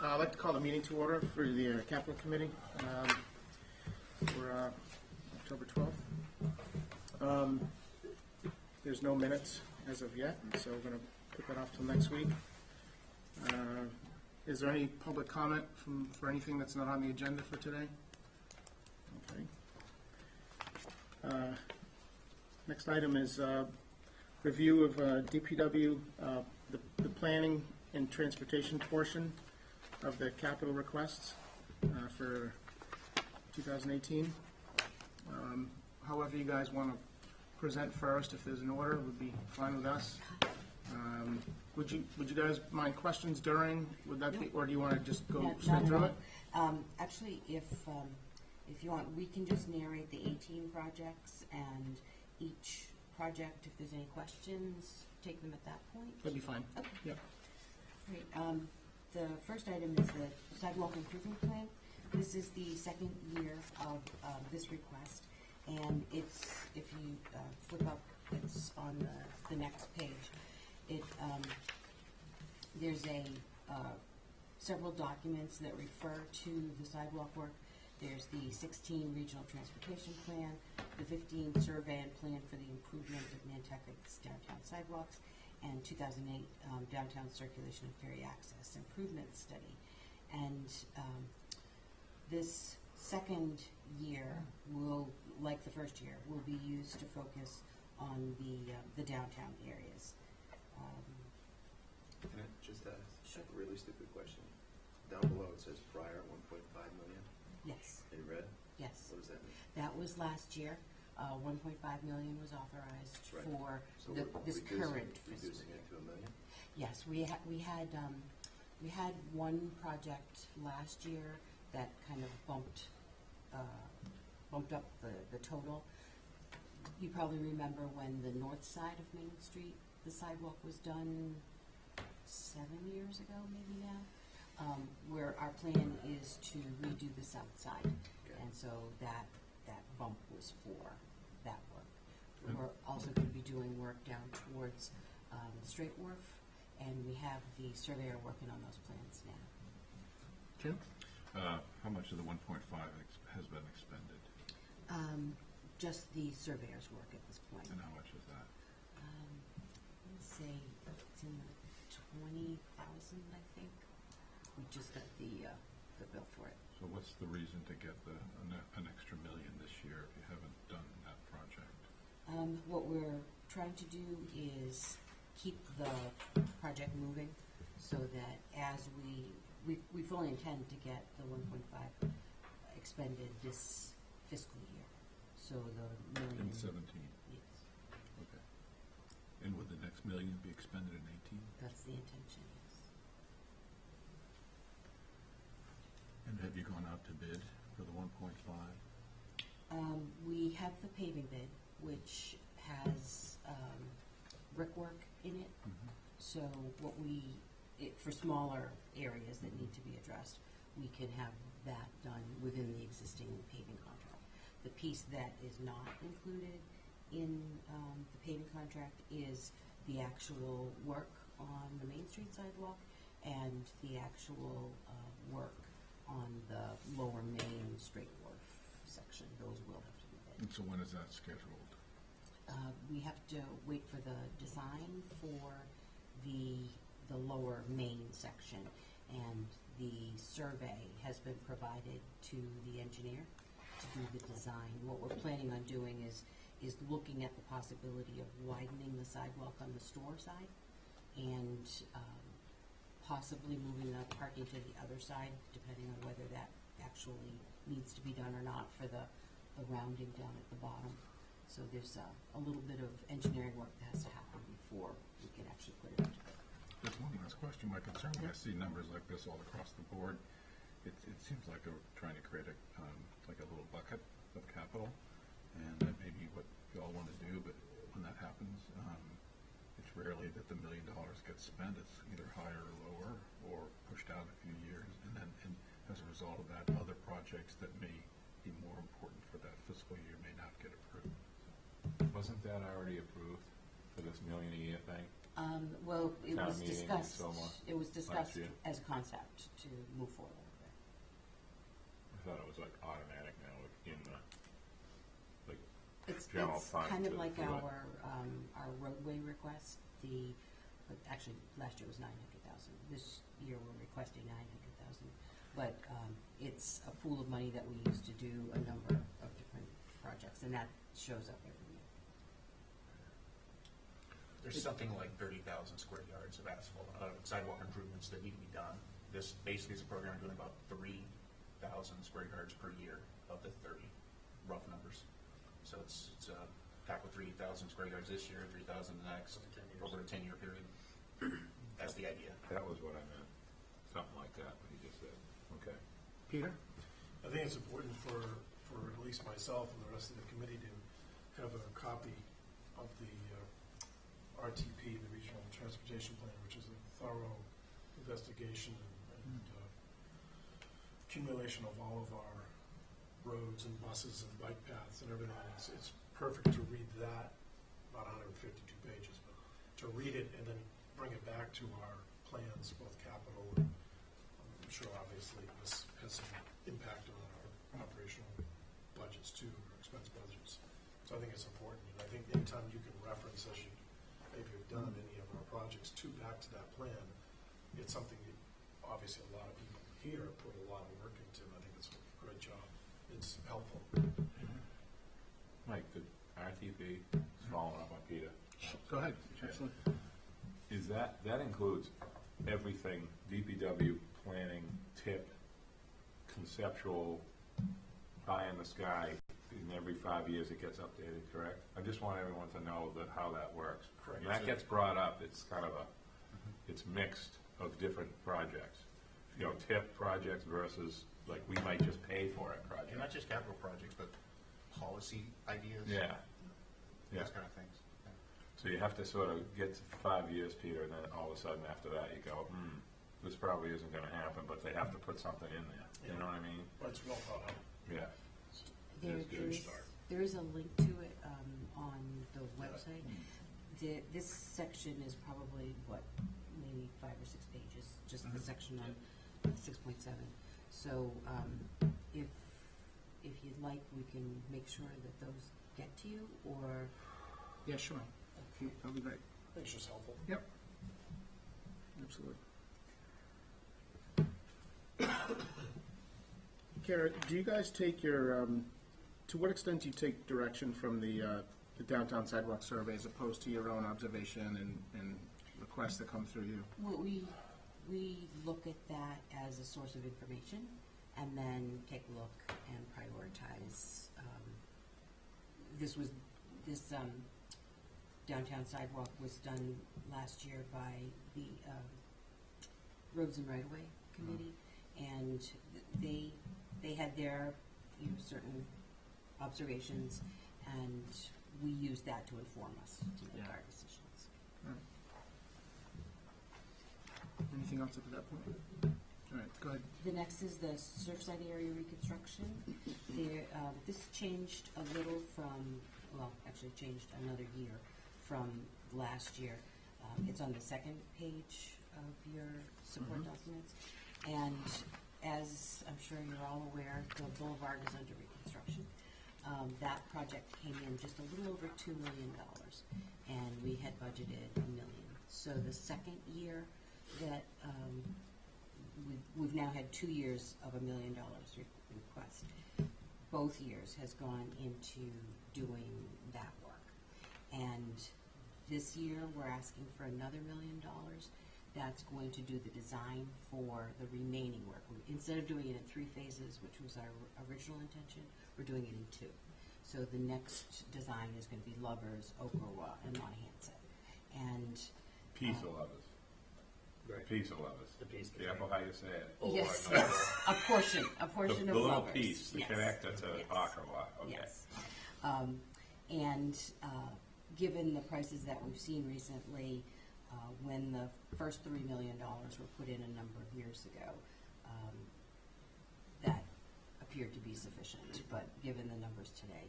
I'd like to call the meeting to order for the Capital Committee for October 12th. There's no minutes as of yet, so we're going to put that off till next week. Is there any public comment for anything that's not on the agenda for today? Okay. Next item is review of DPW, the planning and transportation portion of the capital requests for 2018. However you guys want to present first, if there's an order, would be fine with us. Would you guys mind questions during? Would that be, or do you want to just go straight through it? Actually, if you want, we can just narrate the 18 projects, and each project, if there's any questions, take them at that point. That'd be fine. Okay. Yep. Great. The first item is the sidewalk improvement plan. This is the second year of this request, and it's, if you flip up, it's on the next page. There's several documents that refer to the sidewalk work. There's the 16 regional transportation plan, the 15 survey and plan for the improvement of Nantucket's downtown sidewalks, and 2008 downtown circulation and ferry access improvement study. And this second year will, like the first year, will be used to focus on the downtown areas. Can I just ask Sure. a really stupid question? Down below it says prior 1.5 million. Yes. In red? Yes. What does that mean? That was last year. 1.5 million was authorized Right. for So this current fiscal reducing year. it to $1 million? Yes, we had one project last year that kind of bumped up the total. You probably remember when the north side of Main Street, the sidewalk was done 7 years ago, maybe now, where our plan is to redo the south side. Okay. And so that bump was for that work. We're also going to be doing work down towards Straight Wharf, and we have the surveyor working on those plans now. Jim? How much of the 1.5 has been expended? Just the surveyor's work at this point. And how much is that? Let's say it's in the 20,000, I think. We just got the bill for it. So what's the reason to get an extra $1 million this year if you haven't done that project? What we're trying to do is keep the project moving so that as we fully intend to get the 1.5 expended this fiscal year. So the million. In 17? Yes. Okay. And would the next $1 million be expended in 18? That's the intention, yes. And have you gone out to bid for the 1.5? We have the paving bid, which has brickwork in it. Mm-hmm. So what for smaller areas that need to be addressed, we can have that done within the existing paving contract. The piece that is not included in the paving contract is the actual work on the Main Street sidewalk and the actual work on the lower Main Straight Wharf section. Those will have to be bid. And so when is that scheduled? We have to wait for the design for the lower Main section, and the survey has been provided to the engineer to do the design. What we're planning on doing is looking at the possibility of widening the sidewalk on the store side and possibly moving the parking to the other side, depending on whether that actually needs to be done or not for the rounding down at the bottom. So there's a little bit of engineering work that has to happen before we can actually put it into bid. There's one last question. My concern when I see numbers like this all across the board, it seems like we're trying to create like a little bucket of capital, and that may be what you all want to do, but when that happens, it's rarely that the $1 million gets spent. It's either higher or lower or pushed out a few years, and as a result of that, other projects that may be more important for that fiscal year may not get approved. Wasn't that already approved for this $1 million a year thing? Well, it Town was meeting, discussed, Soma, it was discussed year. as a concept to move forward with. I thought it was like automatic now in the, like, It's general fund kind of to like do it. our roadway request, but actually, last year was 900,000. This year, we're requesting 900,000. But it's a pool of money that we use to do a number of different projects, and that shows up every year. There's something like 30,000 square yards of asphalt, sidewalk improvements that need to be done. This basically is a program doing about 3,000 square yards per year of the 30, rough numbers. So it's tackle 3,000 square yards this year, 3,000 the next, over a 10-year period. That's the idea. That was what I meant, something like that, what you just said, okay. Peter? I think it's important for at least myself and the rest of the committee to have a copy of the RTP, the Regional Transportation Plan, which is a thorough investigation and accumulation of all of our roads and buses and bike paths and everything. It's perfect to read that, about 152 pages, but to read it and then bring it back to our plans, both capital and I'm sure obviously this has some impact on our operational budgets too, our expense budgets. So I think it's important, and I think anytime you can reference, as if you've done any of our projects back to that plan, it's something that obviously a lot of people here put a lot of work into, and I think it's a great job. It's helpful. Mike, the RTP is following up on Peter. Go ahead. Absolutely. Is that includes everything, DPW, planning, tip, conceptual, pie in the sky, and every 5 years it gets updated, correct? I just want everyone to know how that works. Correct. When that gets brought up, it's kind of it's mixed of different projects. You know, tip projects versus, like, we might just pay for it projects. And not just capital projects, but policy ideas. Yeah. Yeah. Those kind of things. Yeah. So you have to sort of get to 5 years, Peter, and then all of a sudden after that you go, this probably isn't going to happen, but they have to put something in there. You know what I mean? But it's well thought out. Yeah. There That's a good is, start. there is a link to it on the website. This section is probably, maybe 5 or 6 pages, just the section on 6.7. So if you'd like, we can make sure that those get to you, or... Yeah, sure. That'll be great. I think it's just helpful. Yep. Absolutely. Kara, do you guys take your, to what extent do you take direction from the downtown sidewalk survey as opposed to your own observation and requests that come through you? Well, we look at that as a source of information, and then take a look and prioritize. This downtown sidewalk was done last year by the Roads and Right-of-Way Committee, and they had their certain observations, and we used that to inform us to make our decisions. Anything else up to that point? All right, go ahead. The next is the Surfside area reconstruction. This changed a little from, actually changed another year from last year. It's on the second page of your support documents. And as I'm sure you're all aware, the boulevard is under reconstruction. That project came in just a little over $2 million, and we had budgeted $1 million. So the second year that we've now had 2 years of $1 million request. Both years has gone into doing that work. And this year, we're asking for another $1 million. That's going to do the design for the remaining work. Instead of doing it in 3 phases, which was our original intention, we're doing it in 2. So the next design is going to be Lovers, Oklahoma, and Monahans. And Piece of lovers. Right. Piece of lovers. The piece. Careful how you say it. yes, I know. yes, a portion The of little Lovers. piece, the Yes. connector to Yes. Oklahoma. Okay. Yes. And given the prices that we've seen recently, when the first $3 million were put in a number of years ago, that appeared to be sufficient. But given the numbers today,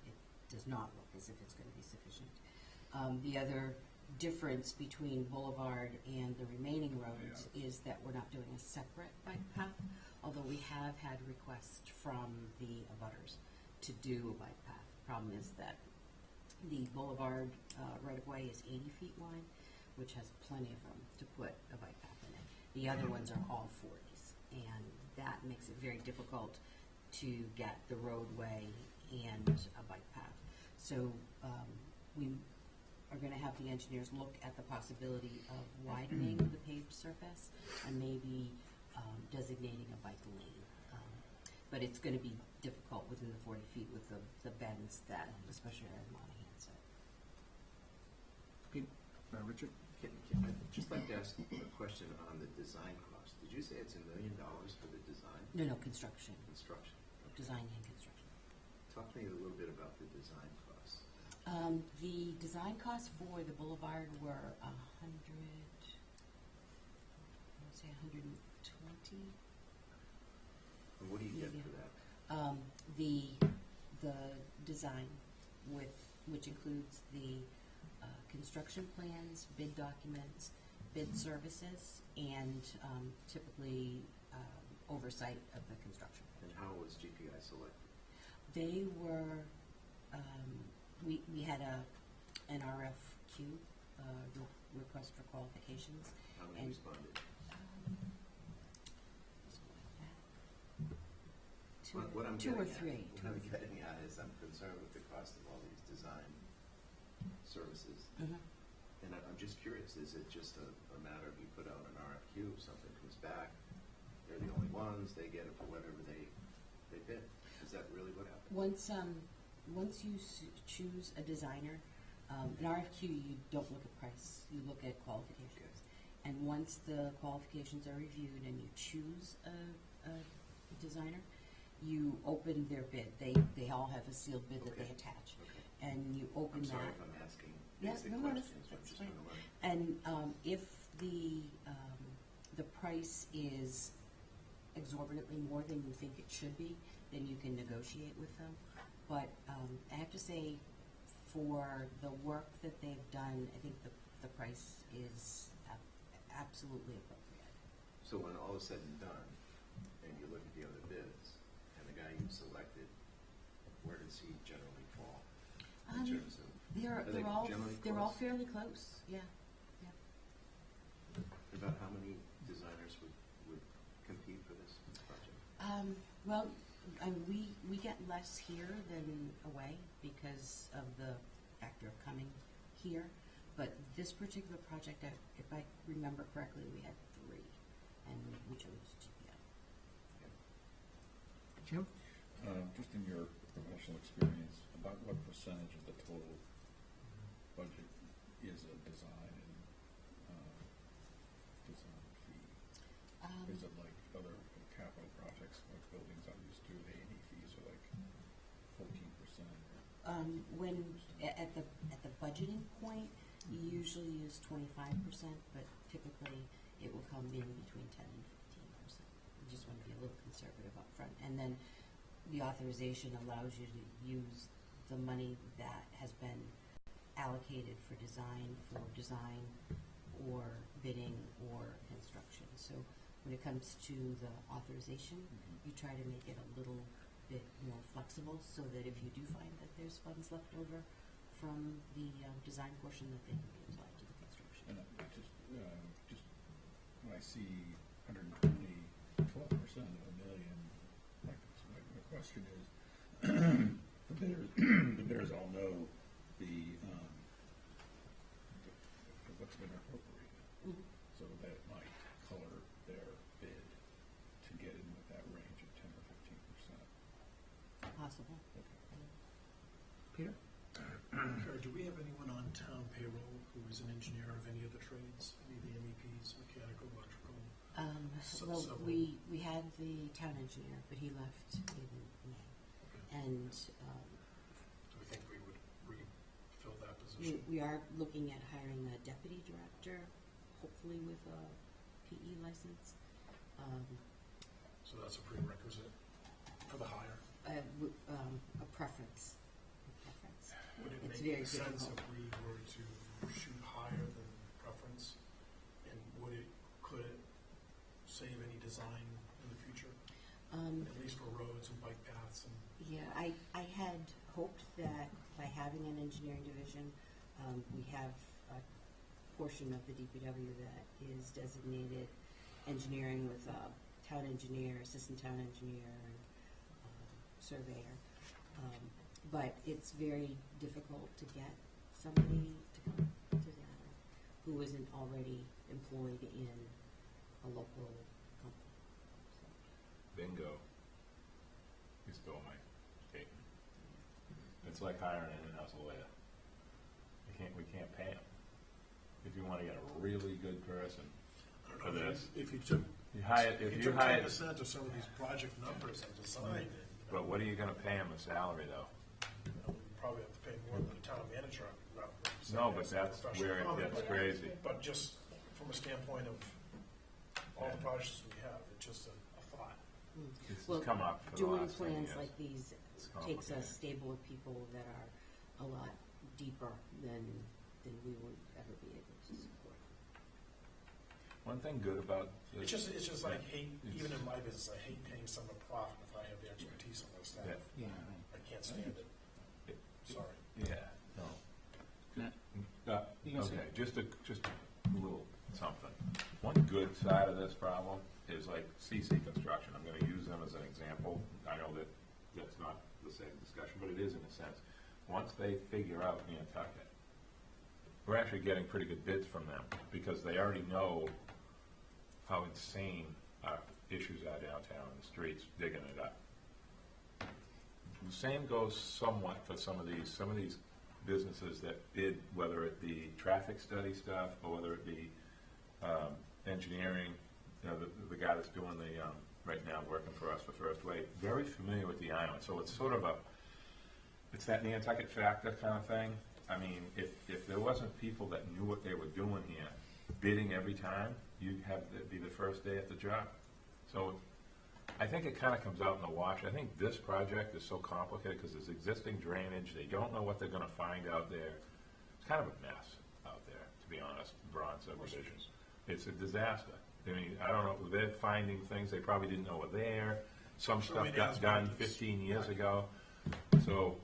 it does not look as if it's going to be sufficient. The other difference between Boulevard and the remaining roads is that we're not doing a separate bike path, although we have had requests from the abutters to do a bike path. Problem is that the Boulevard right-of-way is 80 feet wide, which has plenty of room to put a bike path in it. The other ones are all 40s, and that makes it very difficult to get the roadway and a bike path. So we are going to have the engineers look at the possibility of widening the paved surface and maybe designating a bike lane. But it's going to be difficult within the 40 feet with the bends that, especially Aaron Monahan said. Pete, Richard? I'd just like to ask a question on the design cost. Did you say it's $1 million for the design? No, construction. Construction? Okay. Design and construction. Talk to me a little bit about the design costs. The design costs for the boulevard were 120. And what do you get Maybe. for that? The design which includes the construction plans, bid documents, bid services, and typically oversight of the construction. And how was GPI selected? They were, we had an RFQ, request for qualifications. How many And, responded? something like that. What I'm Two or getting at- three. What I'm getting at is I'm concerned with the cost of all these design services. Mhm. And I'm just curious, is it just a matter of you put out an RFQ, something comes back, they're the only ones, they get it for whatever they bid? Is that really what happens? Once you choose a designer, an RFQ, you don't look at price, you look at qualifications. And once the qualifications are reviewed and you choose a designer, you open their bid. They all have a sealed bid that they Okay. attach. Okay. And you open I'm that. sorry if I'm asking Yeah, basic no, questions, I'm that's just fine. trying to learn. And if the price is exorbitantly more than you think it should be, then you can negotiate with them. But I have to say, for the work that they've done, I think the price is absolutely appropriate. So when all is said and done, and you look at the other bids, and the guy you selected, where does he generally fall in terms of? Are they generally They're all close? fairly close. Yeah. About how many designers would compete for this project? Well, we get less here than away because of the factor of coming here. But this particular project, if I remember correctly, we had 3, and we chose GPI. Jim? Just in your professional experience, about what percentage of the total budget is a design and design fee? Is it like other capital projects, like buildings I'm used to, the A&E fees are like 14%? When at the budgeting point, you usually use 25%, but typically it will come in between 10 and 15%. You just want to be a little conservative up front. And then the authorization allows you to use the money that has been allocated for design or bidding or construction. So when it comes to the authorization, you try to make it a little bit more flexible so that if you do find that there's funds left over from the design portion, that they can be applied to the construction. And just when I see 120, 12% of $1 million, my question is, the bidders all know what's been appropriated, so that might color their bid to get in with that range of 10 or 15%. Possible. Peter? Kara, do we have anyone on town payroll who is an engineer of any of the trades, any of the MEPs, mechanical, electrical? Well, Several. we had the town engineer, but he left in May. And Do we think we would refill that position? we are looking at hiring a deputy director, hopefully with a PE license. So that's a prerequisite for the hire. A preference. Would it It's make very sense difficult. if we were to shoot higher than preference? And could it save any design in the future, at least for roads and bike paths and? Yeah, I had hoped that by having an engineering division, we have a portion of the DPW that is designated engineering with town engineer, assistant town engineer, and surveyor. But it's very difficult to get somebody to come to that who isn't already employed in a local company. So, Bingo. You stole my statement. It's like hiring an in-house lawyer. We can't pay them. If you want to get a really good person for this, If you took, you hire, if you took 10% of some of these project numbers and design, but what are you gonna pay them a salary though? you probably have to pay more than the town manager. No, but that's where it gets crazy. But just from a standpoint of all the projects we have, it's just a thought. This Well, has come up for the doing last 10 plans years. like these It's takes a complicated. stable of people that are a lot deeper than we would ever be able to support. One thing good about It's this, just like hate, It's- even in my business, I hate paying someone profit if I have the expertise on my staff. Yeah. Yeah. I can't stand it. Sorry. yeah, no. Matt? You can say Okay, just a little something. One good side of this problem is like CC Construction. I'm gonna use them as an example. I know that that's not the same discussion, but it is in a sense. Once they figure out Nantucket, we're actually getting pretty good bids from them because they already know how insane our issues are downtown in the streets, digging it up. The same goes somewhat for some of these businesses that bid, whether it be traffic study stuff or whether it be engineering. You know, the guy that's doing the right now working for us for First Wave, very familiar with the island. So it's sort of it's that Nantucket factor kind of thing. I mean, if there wasn't people that knew what they were doing here, bidding every time, you'd have to be the first day at the job. So I think it kind of comes out in the wash. I think this project is so complicated because there's existing drainage. They don't know what they're going to find out there. It's kind of a mess out there, to be honest, Bronze subdivision. It's a disaster. I mean, I don't know, they're finding things they probably didn't know were there. Some stuff got done 15 years ago. So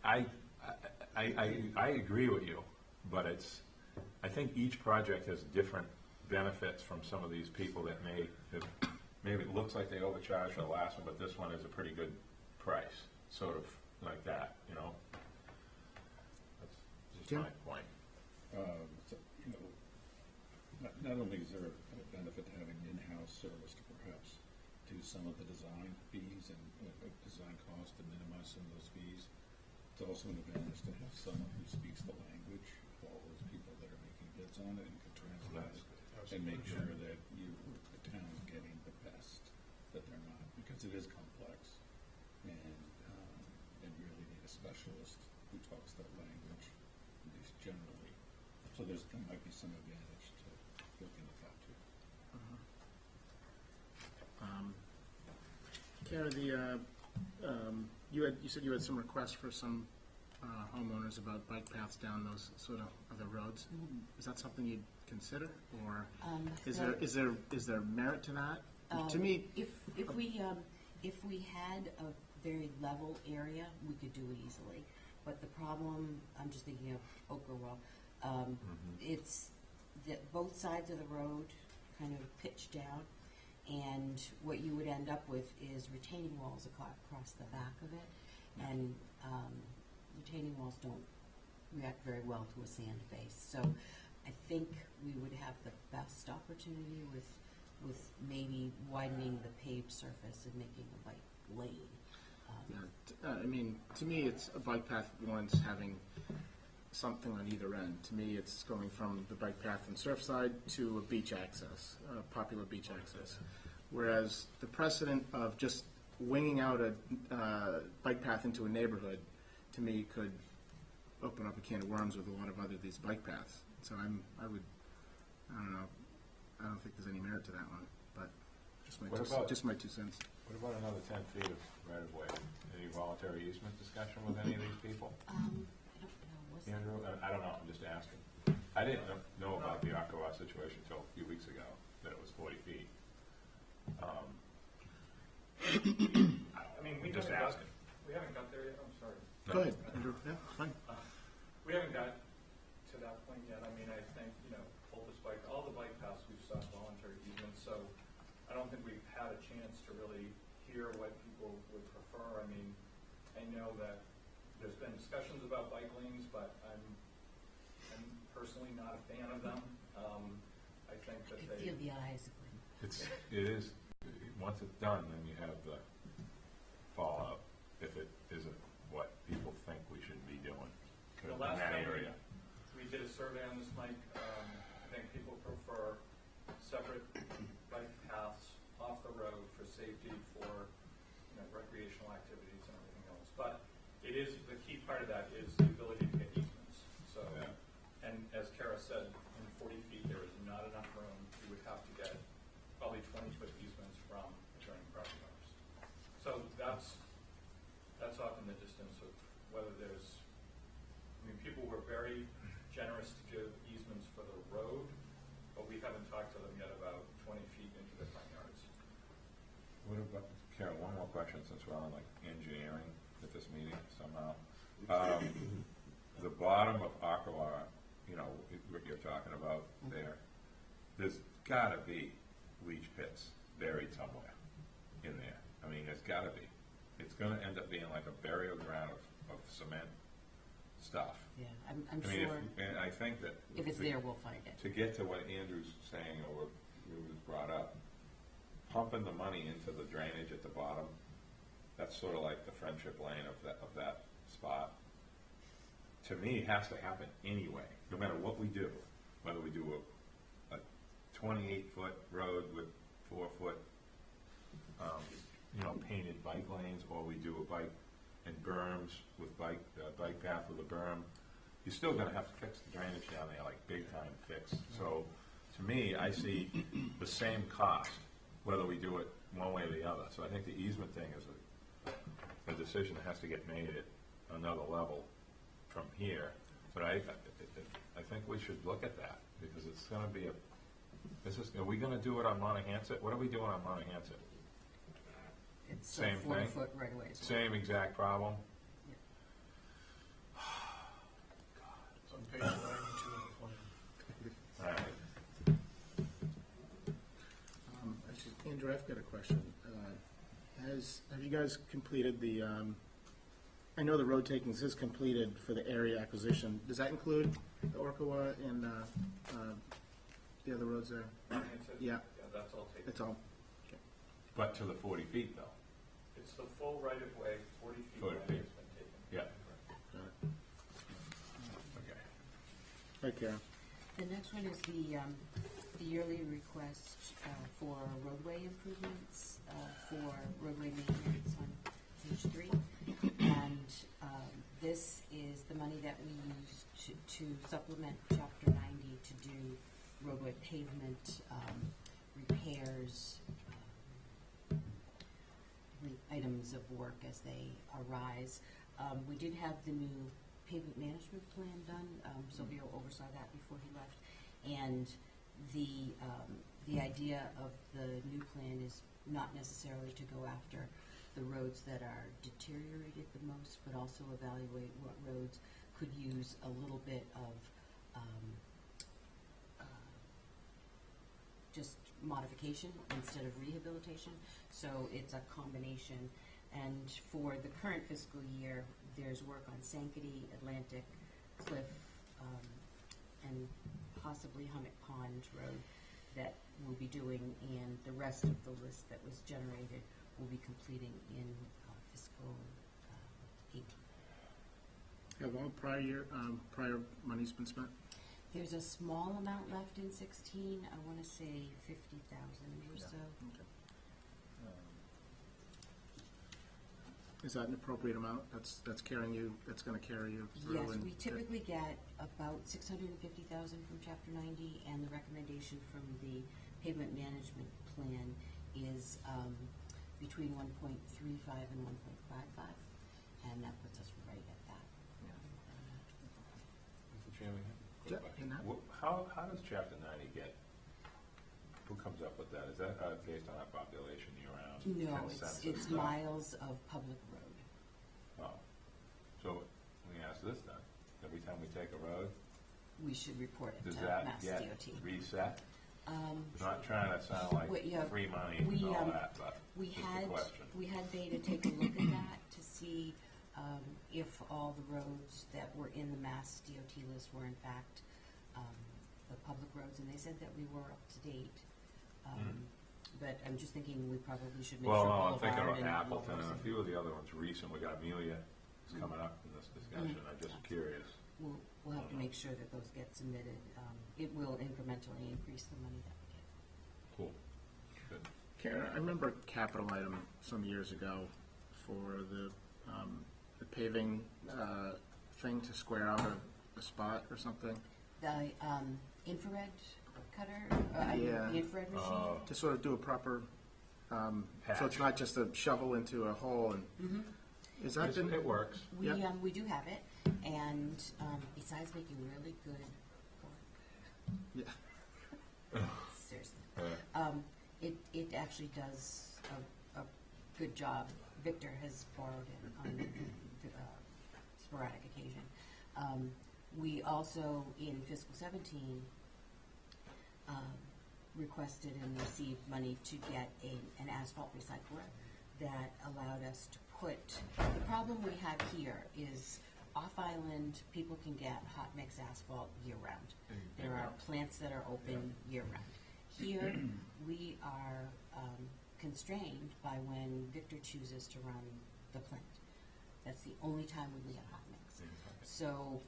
I agree with you, but I think each project has different benefits from some of these people that maybe it looks like they overcharged for the last one, but this one is a pretty good price, sort of like that, you know? That's just Jim? my point. So, you know, not only is there a benefit to having in-house service to perhaps do some of the design fees and design cost and minimize some of those fees, it's also an advantage to have someone who speaks the language of all those people that are making bids on it and can translate it and make sure that the town's getting the best that they're not, because it is complex and really need a specialist who talks that language, at least generally. So there might be some advantage to looking at that too. Kara, you said you had some requests for some homeowners about bike paths down those sort of other roads. Is that something you'd consider, or is there merit to that? To me, if we had a very level area, we could do it easily. But the problem, I'm just thinking of Okerwell, it's that both sides of the road kind of pitch down, and what you would end up with is retaining walls across the back of it, and retaining walls don't react very well to a sand base. So I think we would have the best opportunity with maybe widening the paved surface and making a bike lane. I mean, to me, it's a bike path once having something on either end. To me, it's going from the bike path and Surfside to a beach access, popular beach access. Whereas the precedent of just winging out a bike path into a neighborhood, to me, could open up a can of worms with a lot of other these bike paths. So I don't know, I don't think there's any merit to that one, but just my 2 cents. What about another 10 feet of right-of-way? Any voluntary easement discussion with any of these people? I don't know, was Andrew? I don't know, I'm just asking. I didn't know about the Aqua situation until a few weeks ago, that it was 40 feet. I mean, we Just haven't got, asking. we haven't got there yet, I'm sorry. Go ahead, Andrew, yeah, fine. We haven't got to that point yet. I mean, I think, all the bike paths we've sought voluntary easements, so I don't think we've had a chance to really hear what people would prefer. I mean, I know that there's been discussions about bike lanes, but I'm personally not a fan of them. I think that I feel the eyes of It is, once it's done, then you have the fallout, if it isn't what people think we should be doing The in last that time area. we did a survey on this, Mike, I think people prefer separate bike paths off the road for safety, for recreational activities and everything else. But it is, the key part of that is the ability to get easements. So, Yeah. and as Kara said, in 40 feet there is not enough room. You would have to get probably 20-foot easements from adjoining property owners. So that's often the distance of whether there's, people were very generous to give easements for the road, but we haven't talked to them yet about 20 feet into their front yards. What about, Karen, one more question, since we're on like engineering at this meeting somehow. The bottom of Aqua, what you're talking about there's gotta be leach pits buried somewhere in there. I mean, there's gotta be. It's gonna end up being like a burial ground of cement stuff. Yeah, I'm I mean, sure and I think that if it's there, we'll find it. to get to what Andrew's saying, or what was brought up, pumping the money into the drainage at the bottom, that's sort of like the friendship lane of that spot. To me, it has to happen anyway, no matter what we do. Whether we do a 28-foot road with 4-foot, painted bike lanes, or we do a bike and berms with bike path with a berm, you're still going to have to fix the drainage down there, like big time fix. So, to me, I see the same cost whether we do it one way or the other. So I think the easement thing is a decision that has to get made at another level from here. But I think we should look at that, because it's going to be are we going to do it on Montahanset? What are we doing on Montahanset? It's Same a 40 thing? foot right away. Same exact problem? It's on page 92 of the plan. All right. Actually, Andrew, I've got a question. Have you guys completed the, I know the road takings is completed for the area acquisition. Does that include the Orkawa and the other roads there? Yeah. That's all taken. That's all? But to the 40 feet, though. It's the full right of way, 40 feet 40 long, feet. has been taken. Yeah. Got it. Okay. Hi, Karen. The next one is the yearly request for roadway improvements for roadway maintenance on page 3. And this is the money that we use to supplement Chapter 90 to do roadway pavement repairs, items of work as they arise. We did have the new pavement management plan done. Silvio oversaw that before he left. And the idea of the new plan is not necessarily to go after the roads that are deteriorated the most, but also evaluate what roads could use a little bit of just modification instead of rehabilitation. So it's a combination. And for the current fiscal year, there's work on Sankaty, Atlantic, Cliff, and possibly Hummock Pond Road that we'll be doing, and the rest of the list that was generated will be completing in fiscal 18. Have all prior money's been spent? There's a small amount left in 16. I want to say 50,000 or so. Okay. Is that an appropriate amount? That's carrying you, that's gonna carry you through? Yes, and we typically get about 650,000 from Chapter 90, and the recommendation from the pavement management plan is between 1.35 and 1.55, and that puts us right at that. Mr. Chairman, quick Yeah, question. and How does chapter 90 get, who comes up with that? Is that based on our population year-round? No, consensus it's stuff? miles of public road. Oh, so let me ask this then. Every time we take a road, We should report it does to that Mass get DOT. reset? Not trying to sound like free money we, and all um, that, but We just a had, question. we had Beta take a look at that to see if all the roads that were in the Mass DOT list were in fact the public roads, and they said that we were up to date. But I'm just thinking we probably should make sure Well, no, I'm Boulevard thinking about and Appleton and a Wilson- few of the other ones recent. We got Amelia is coming up in this discussion. I'm just curious. We'll have to make sure that those get submitted. It will incrementally increase the money that we get. Cool. Good. Karen, I remember a capital item some years ago for the paving thing to square out a spot or something, The infrared cutter, Yeah. the infrared machine. to sort of do a proper, so it's Patch. not just a shovel into a hole and, is that been? It works. We, Yep. we do have it, and besides making really good work, Yeah. seriously, Uh, it actually does a good job. Victor has borrowed it on sporadic occasion. We also, in fiscal 17, requested and received money to get an asphalt recycler that allowed us to put, the problem we have here is off-island, people can get hot mix asphalt year-round. There are plants that are open year-round. Here, we are constrained by when Victor chooses to run the plant. That's the only time we can get hot mix. So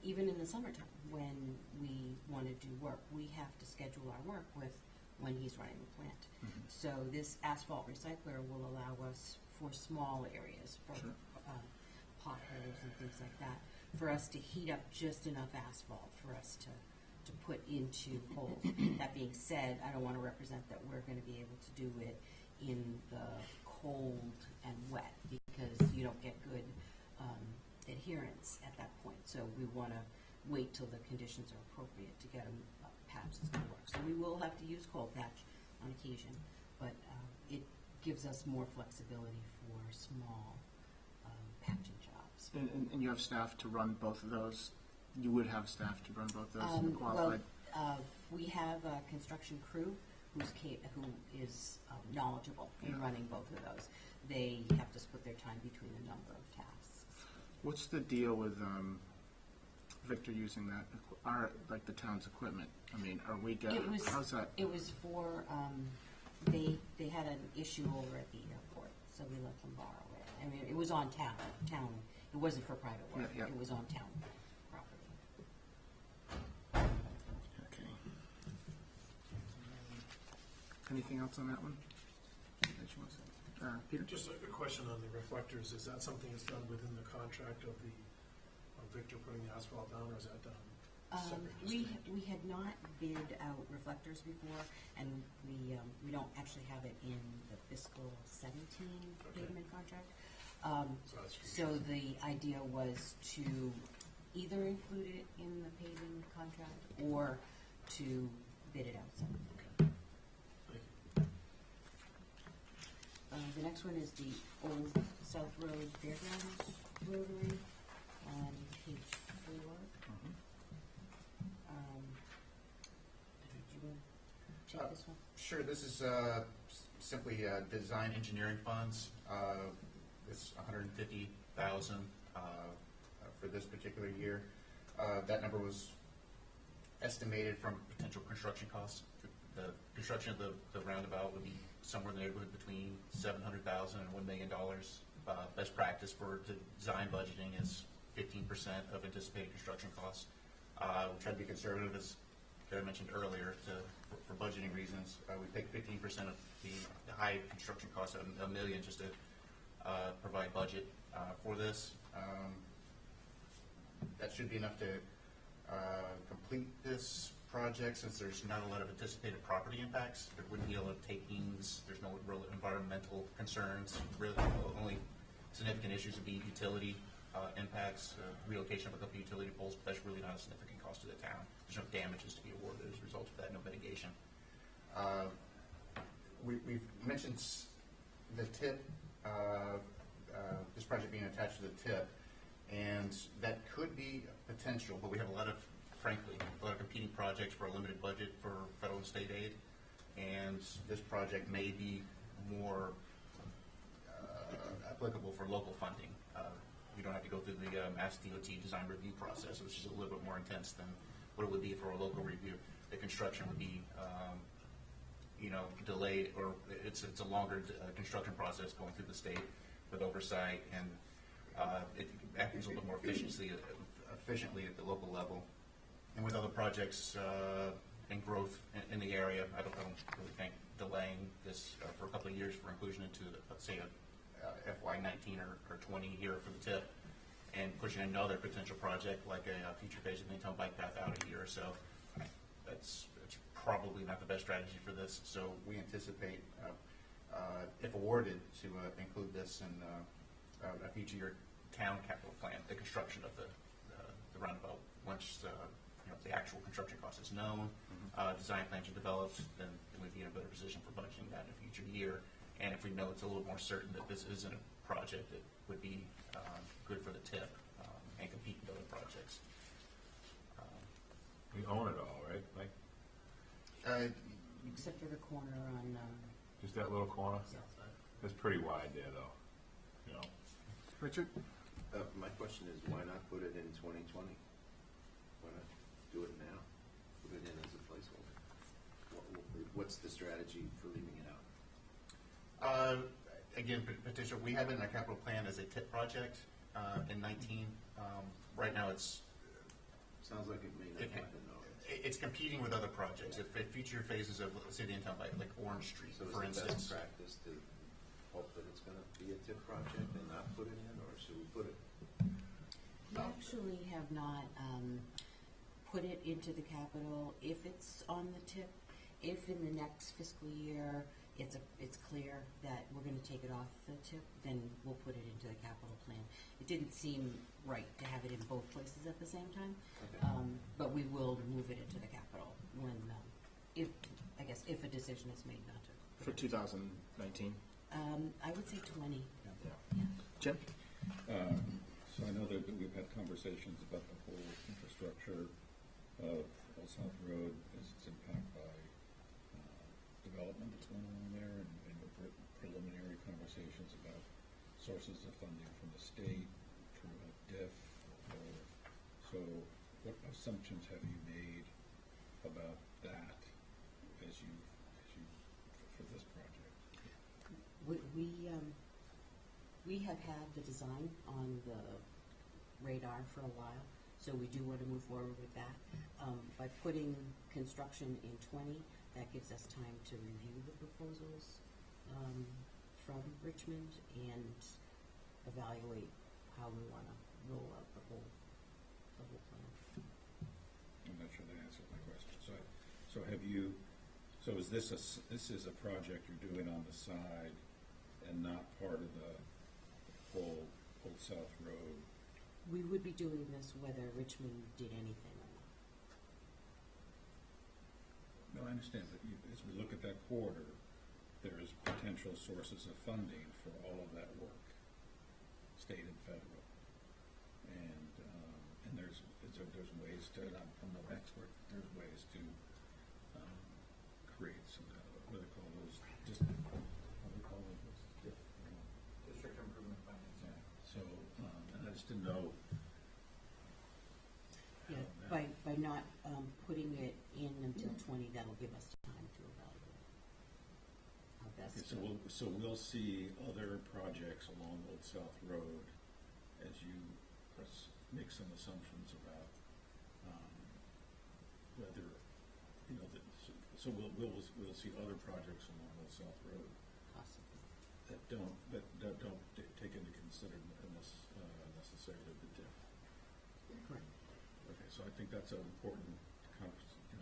even in the summertime, when we want to do work, we have to schedule our work with when he's running the plant. So this asphalt recycler will allow us for small areas, for potholes and things like that, for us to heat up just enough asphalt for us to put into holes. That being said, I don't want to represent that we're going to be able to do it in the cold and wet because you don't get good adherence at that point. So we want to wait till the conditions are appropriate to get a patch that's going to work. So we will have to use cold patch on occasion, but it gives us more flexibility for small patching jobs. And you have staff to run both of those? You would have staff to run both those, qualified? We have a construction crew who is knowledgeable in running both of those. They have to split their time between a number of tasks. What's the deal with Victor using that, like the town's equipment? I mean, are we how's that? It was for, they had an issue over at the airport, so we let them borrow it. I mean, it was on town, it wasn't for private work. Yeah, yeah. It was on town property. Okay. Anything else on that one? That you want to say? Peter? Just a question on the reflectors, is that something that's done within the contract of Victor putting the asphalt down, or is that done separate? We had not bid out reflectors before, and we don't actually have it in the fiscal 17 pavement contract. So the idea was to either include it in the paving contract or to bid it out separately. Thank you. The next one is the Old South Road Fairgrounds Rotary on page 4. Did you want to take this one? Sure, this is simply design engineering funds. It's $150,000 for this particular year. That number was estimated from potential construction costs. The construction of the roundabout would be somewhere in the neighborhood between $700,000 and $1 million. Best practice for design budgeting is 15% of anticipated construction costs. We try to be conservative, as Karen mentioned earlier, for budgeting reasons. We pick 15% of the high construction cost of $1 million just to provide budget for this. That should be enough to complete this project, since there's not a lot of anticipated property impacts. There wouldn't be a lot of takings. There's no real environmental concerns. Really, the only significant issues would be utility impacts, relocation of a couple utility poles, but that's really not a significant cost to the town. There's no damages to be awarded as a result of that, no mitigation. We've mentioned the tip, this project being attached to the tip, and that could be potential, but we have a lot of competing projects for a limited budget for federal and state aid, and this project may be more applicable for local funding. We don't have to go through the Mass DOT design review process, which is a little bit more intense than what it would be for a local review. The construction would be delayed, or it's a longer construction process going through the state with oversight, and it happens a little bit more efficiently at the local level. And with other projects and growth in the area, I don't really think delaying this for a couple of years for inclusion into, let's say, a FY19 or 20 here for the tip, and pushing another potential project like a future phase of the Nantucket bike path out a year or so. It's probably not the best strategy for this. So we anticipate, if awarded, to include this in a future year town capital plan, the construction of the roundabout. Once the actual construction cost is known, design plans are developed, then we'd be in a better position for budgeting that in a future year. And if we know it's a little more certain that this isn't a project that would be good for the tip and compete with other projects. We own it all, right? Like Except for the corner on, just that little corner? south side. It's pretty wide there, though. You know. Richard? My question is, why not put it in 2020? Why not do it now? Put it in as a placeholder. What's the strategy for leaving it out? Again, potential. We have it in our capital plan as a tip project in 19. Right now, Sounds like it may not happen, though. it's competing with other projects. If future phases of, let's say, the in-town bike, like Orange Street, So is for it best instance. practice to hope that it's going to be a tip project and not put it in, or should we put it? We actually have not put it into the capital. If it's on the tip, if in the next fiscal year it's clear that we're going to take it off the tip, then we'll put it into the capital plan. It didn't seem right to have it in both places at the same time, Okay. but we will move it into the capital when, if a decision is made not to. For 2019? I would say 20. Yeah. Jim? So I know that we've had conversations about the whole infrastructure of Old South Road as its impact by development that's going on there, and the preliminary conversations about sources of funding from the state through a DIF. So what assumptions have you made about that as you for this project? We have had the design on the radar for a while, so we do want to move forward with that. By putting construction in 20, that gives us time to review the proposals from Richmond and evaluate how we want to roll out the whole plan. I'm not sure that answers my question. So have you? So is this is a project you're doing on the side and not part of the whole Old South Road? We would be doing this whether Richmond did anything or not. No, I understand that as we look at that corridor, there is potential sources of funding for all of that work, state and federal. And there's ways to, and I'm no expert, there's ways to create some, what do they call those, what do they call those? District improvement plans. Yeah, so, and I just didn't know. Yeah, by not putting it in until 20, that'll give us time to evaluate how best Okay, to. so we'll see other projects along Old South Road as you make some assumptions about whether, so we'll see other projects along Old South Road Possibly. that don't take into consideration necessarily the diff. Correct. Okay, so I think that's an important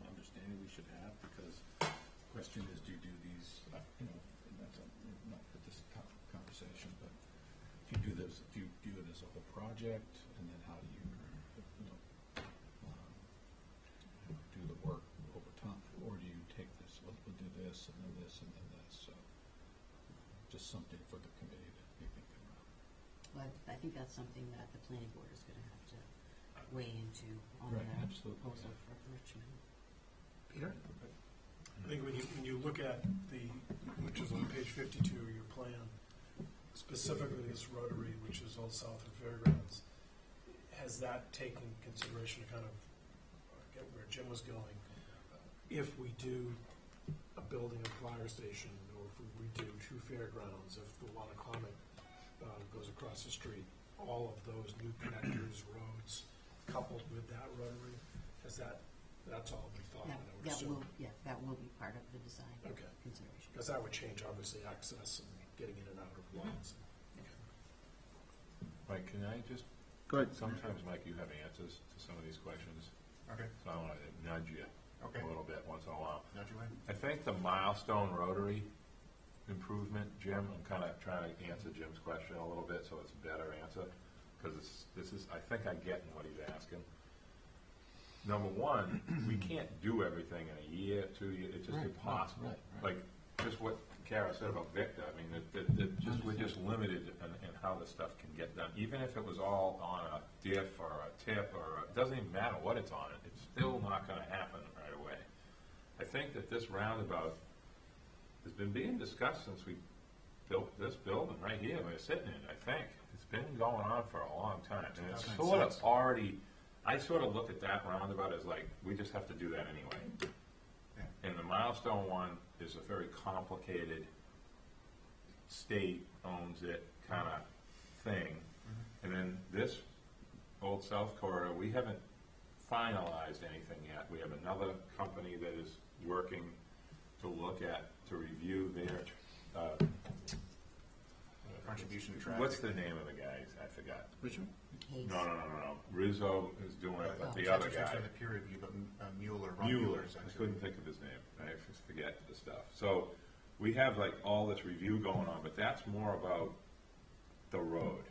understanding we should have, because the question is, do you do these, and that's not for this conversation, but if you do this, do you do it as as a whole project, and then how do you, um, do the work over time? Or do you take this, we'll do this, and then this, and then this, so just something for the committee to be thinking about. But I think that's something that the planning board is gonna have to weigh into on Right, the absolutely, proposal yeah. for Richmond. Peter? I think when you look at which is on page 52 of your plan, specifically this rotary, which is Old South and Fairgrounds, has that taken consideration to kind of get where Jim was going? If we do a building and fire station, or if we redo 2 fairgrounds, if the Comet goes across the street, all of those new connectors, roads, coupled with that rotary, that's all been thought of, I would assume? That will be part of the design Okay. consideration. Because that would change, obviously, access and getting in and out of lots. Mike, can I just, Go ahead. sometimes, Mike, you have answers to some of these questions, Okay, so I want to nudge you Okay. a little bit once in a while. nudge you in. I think the milestone rotary improvement, Jim, I'm kind of trying to answer Jim's question a little bit, so it's a better answer, because this is, I think I get what he's asking. Number one, we can't do everything in a year, 2 years, it's just Right, impossible. right. Like, just what Kara said about Victor, I mean, we're just limited in how this stuff can get done. Even if it was all on a diff or a tip, or, it doesn't even matter what it's on, it's still not gonna happen right away. I think that this roundabout has been being discussed since we built this building right here, we're sitting in, I think. It's been going on for a long time, and it's sort of already, I sort of look at that roundabout as like, we just have to do that anyway. Yeah. And the milestone one is a very complicated, state owns it kind of thing. And then this Old South corridor, we haven't finalized anything yet. We have another company that is working to look at, to review their, Contribution to traffic. what's the name of the guy? I forgot. Richard? Hayes. No. Rizzo is doing it, but the Oh, other Contribution guy. to the peer review, but Mueller, Ron Mueller, is I actually- couldn't think of his name, I just forget the stuff. So, we have like all this review going on, but that's more about the road.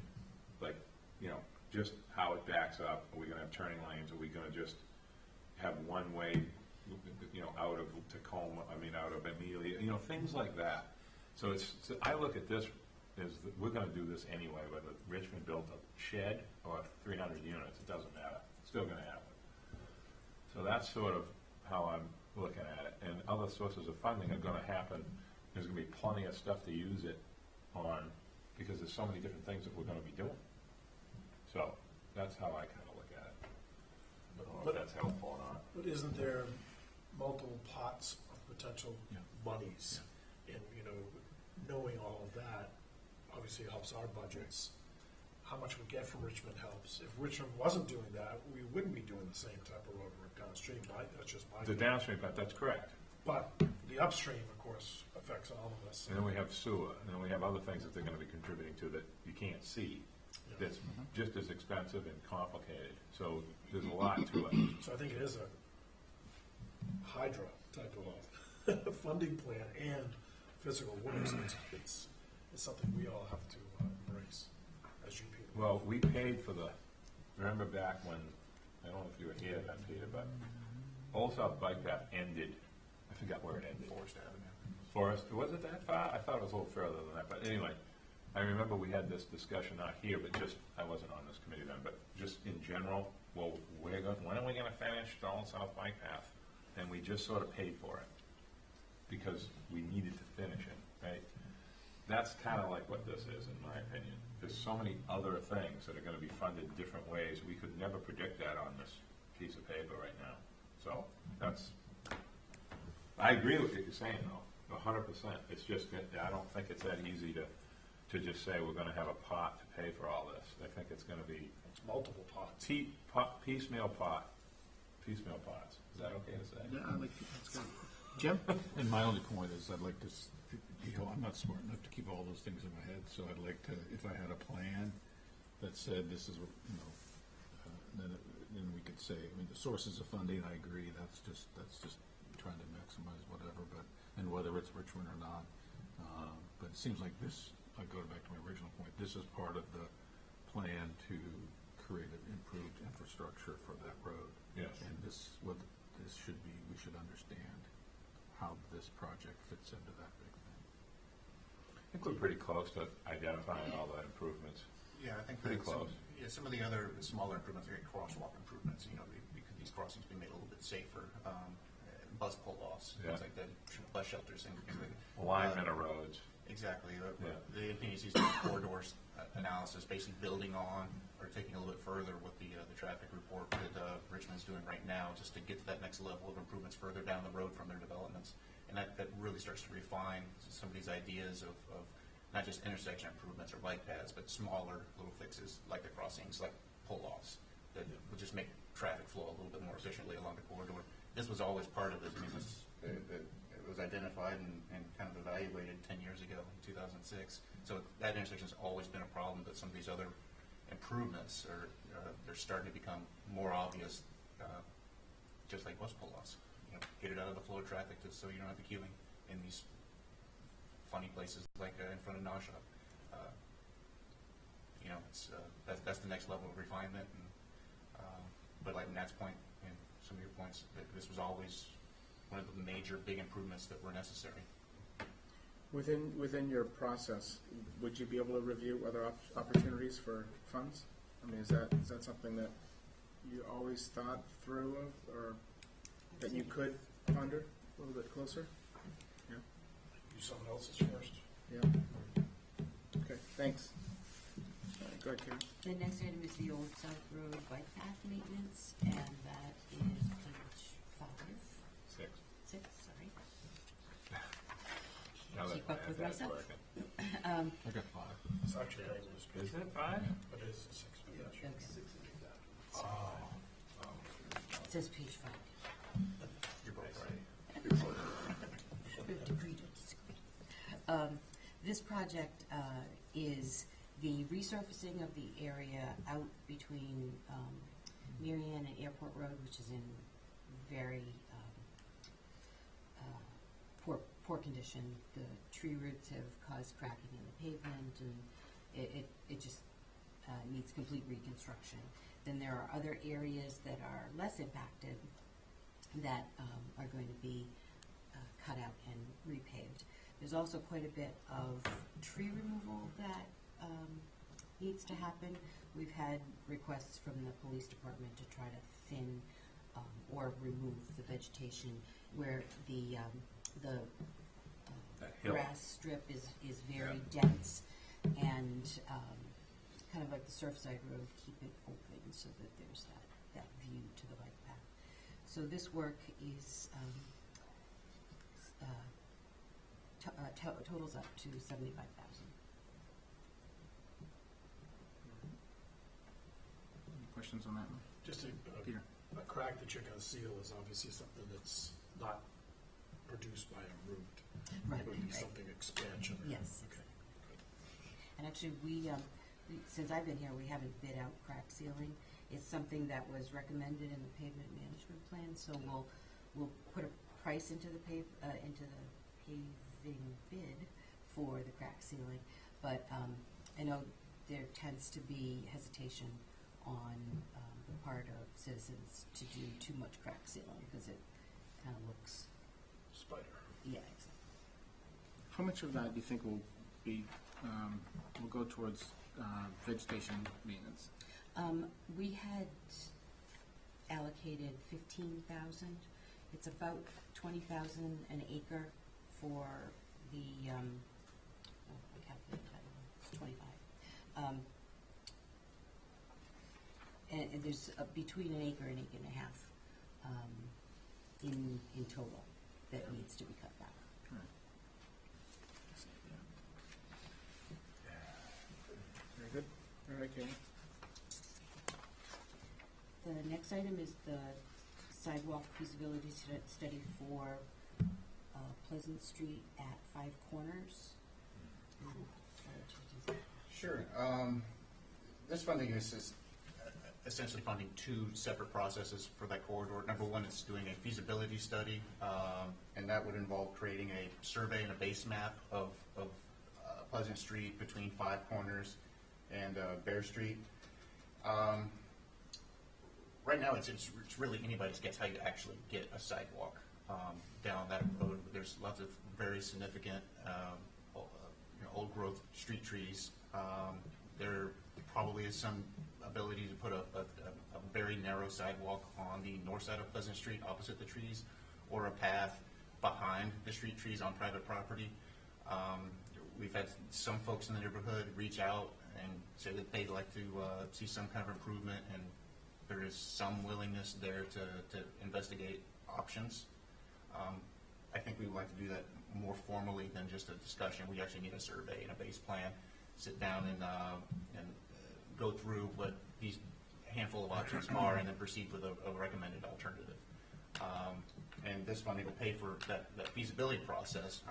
Like, just how it backs up, are we gonna have turning lanes, are we gonna just have one way, out of Tacoma, out of Amelia, things like that. So I look at this as, we're gonna do this anyway, whether Richmond built a shed or 300 units, it doesn't matter, it's still gonna happen. So that's sort of how I'm looking at it. And other sources of funding are gonna happen. There's gonna be plenty of stuff to use it on, because there's so many different things that we're gonna be doing. So, that's how I kinda look at it. I don't know if that's helpful or not. But isn't there multiple pots of potential Yeah. monies? And, knowing all of that obviously helps our budgets. How much we get from Richmond helps. If Richmond wasn't doing that, we wouldn't be doing the same type of road work downstream. That's just my The opinion. downstream, but that's correct. But the upstream, of course, affects all of us. And then we have sewer, and then we have other things that they're gonna be contributing to that you can't see. That's just as expensive and complicated. So, there's a lot to it. So I think it is a Hydra type of funding plan and physical works. It's something we all have to embrace as you, Peter. Well, we paid for remember back when, I don't know if you were here then, Peter, but Old South Bike Path ended, I forgot where it ended. Forest Avenue. Forest, was it that far? I thought it was a little further than that, but anyway, I remember we had this discussion, not here, but just, I wasn't on this committee then, but just in general, well, when are we gonna finish the Old South Bike Path? And we just sort of paid for it, because we needed to finish it, right? That's kind of like what this is, in my opinion. There's so many other things that are gonna be funded different ways, we could never predict that on this piece of paper right now. So, I agree with what you're saying though, 100%. It's just, that I don't think it's that easy to just say we're gonna have a pot to pay for all this. I think it's gonna be It's multiple pots. piecemeal pots. Is that okay to say? Yeah, that's good. Jim? And my only point is I'd like to, I'm not smart enough to keep all those things in my head, so I'd like to, if I had a plan that said this is, then we could say, the sources of funding, I agree, that's just trying to maximize whatever, and whether it's Richmond or not. But it seems like this, I go back to my original point, this is part of the plan to create an improved infrastructure for that road. Yes. And this should be, we should understand how this project fits into that big thing. I think we're pretty close to identifying all the improvements. Yeah, I think Pretty that some- close. Yeah, some of the other smaller improvements are crosswalk improvements, you know, because these crossings be made a little bit safer, bus pull-offs, Yeah. things like that, bus shelters, things like that. Alignment of roads. Exactly. Yeah. The NPDC's corridors analysis, basically building on or taking a little bit further what the traffic report that Richmond's doing right now, just to get to that next level of improvements further down the road from their developments. And that really starts to refine some of these ideas of not just intersection improvements or bike paths, but smaller little fixes like the crossings, like pull-offs, that would just make traffic flow a little bit more efficiently along the corridor. This was always part of it. I mean, it was identified and kind of evaluated 10 years ago, in 2006. So that intersection's always been a problem, but some of these other improvements are they're starting to become more obvious, just like bus pull-offs. You know, get it out of the flow of traffic so you don't have the queuing in these funny places like in front of Naw Shop. You know, it's that's the next level of refinement. And, but like Nat's point and some of your points, that this was always one of the major big improvements that were necessary. Within your process, would you be able to review other opportunities for funds? I mean, is that something that you always thought through of, or that you could ponder a little bit closer? Yeah. Do someone else's first. Yeah. Okay, thanks. Go ahead, Karen. The next item is the Old South Road bike path maintenance, and that is page 5. 6, sorry. Now that Keep up with that's myself. working. I got 5. It's actually on this page, Is it 5? but it is a 6 page. Okay. It says page 5. You're both right. Degree to disagree. This project is the resurfacing of the area out between Marianne and Airport Road, which is in very poor condition. The tree roots have caused cracking in the pavement, and it just needs complete reconstruction. Then there are other areas that are less impacted that are going to be cut out and repaved. There's also quite a bit of tree removal that needs to happen. We've had requests from the police department to try to thin or remove the vegetation where the That hill. grass strip is very dense, and kind of like the Surfside Road, keep it open so that there's that view to the bike path. So this work is totals up to $75,000. Any questions on that one? Just Peter? a crack that you're going to seal is obviously something that's not produced by a root. Right, It would be right. something expansion. Yes. Okay. And actually, we since I've been here, we haven't bid out crack sealing. It's something that was recommended in the pavement management plan, so we'll put a price into the paving bid for the crack sealing. But I know there tends to be hesitation on the part of citizens to do too much crack sealing because it kind of looks, Spider. yeah, exactly. How much of that do you think will be will go towards vegetation maintenance? We had allocated 15,000. It's about 20,000 an acre for the. I calculated that. It's 25. And there's between an acre and a half in total that needs to be cut back. Very good. All right, Karen. The next item is the sidewalk feasibility study for Pleasant Street at 5 Corners. Sure. This funding is essentially funding 2 separate processes for that corridor. Number one, it's doing a feasibility study, and that would involve creating a survey and a base map of Pleasant Street between 5 Corners and Bear Street. Right now, it's really anybody's guess how you actually get a sidewalk down that road. There's lots of very significant old growth street trees. There probably is some ability to put a very narrow sidewalk on the north side of Pleasant Street opposite the trees, or a path behind the street trees on private property. We've had some folks in the neighborhood reach out and say that they'd like to see some kind of improvement, and there is some willingness there to investigate options. I think we would like to do that more formally than just a discussion. We actually need a survey and a base plan, sit down and go through what these handful of options are, and then proceed with a recommended alternative. And this funding will pay for that feasibility process.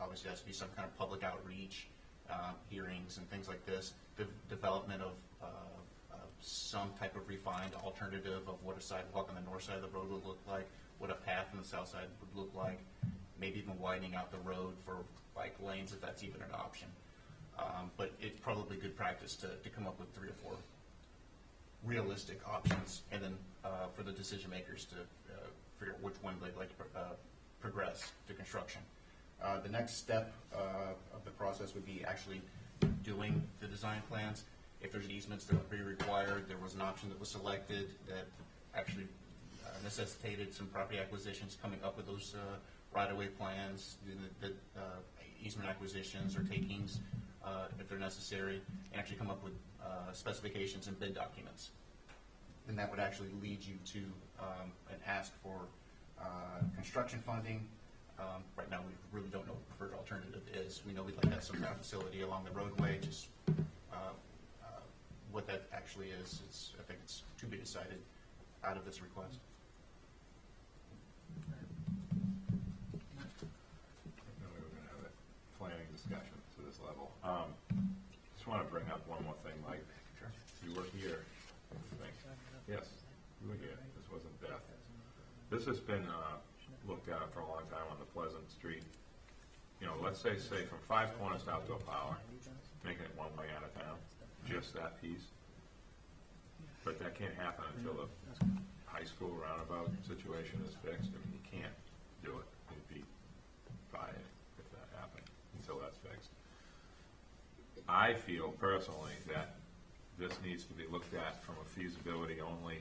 Obviously, there has to be some kind of public outreach, hearings, and things like this. The development of some type of refined alternative of what a sidewalk on the north side of the road would look like, what a path on the south side would look like, maybe even widening out the road for bike lanes if that's even an option. But it's probably good practice to come up with 3 or 4 realistic options, and then for the decision makers to figure out which one they'd like to progress to construction. The next step of the process would be actually doing the design plans. If there's easements that would be required, there was an option that was selected that actually necessitated some property acquisitions, coming up with those right-of-way plans, the easement acquisitions or takings if they're necessary, and actually come up with specifications and bid documents. Then that would actually lead you to an ask for construction funding. Right now, we really don't know what the preferred alternative is. We know we'd like to have some kind of facility along the roadway. Just what that actually is, I think it's to be decided out of this request. No, we were going to have a planning discussion to this level. Just want to bring up one more thing, Mike. Sure. You were here, I think. Yes, you were here. This wasn't Beth. This has been looked at for a long time on the Pleasant Street. You know, let's say from Five Corners to Outdoor Power, making it one way out of town, just that piece. But that can't happen until the high school roundabout situation is fixed. I mean, you can't do it. You'd be fired if that happened until that's fixed. I feel personally that this needs to be looked at from a feasibility only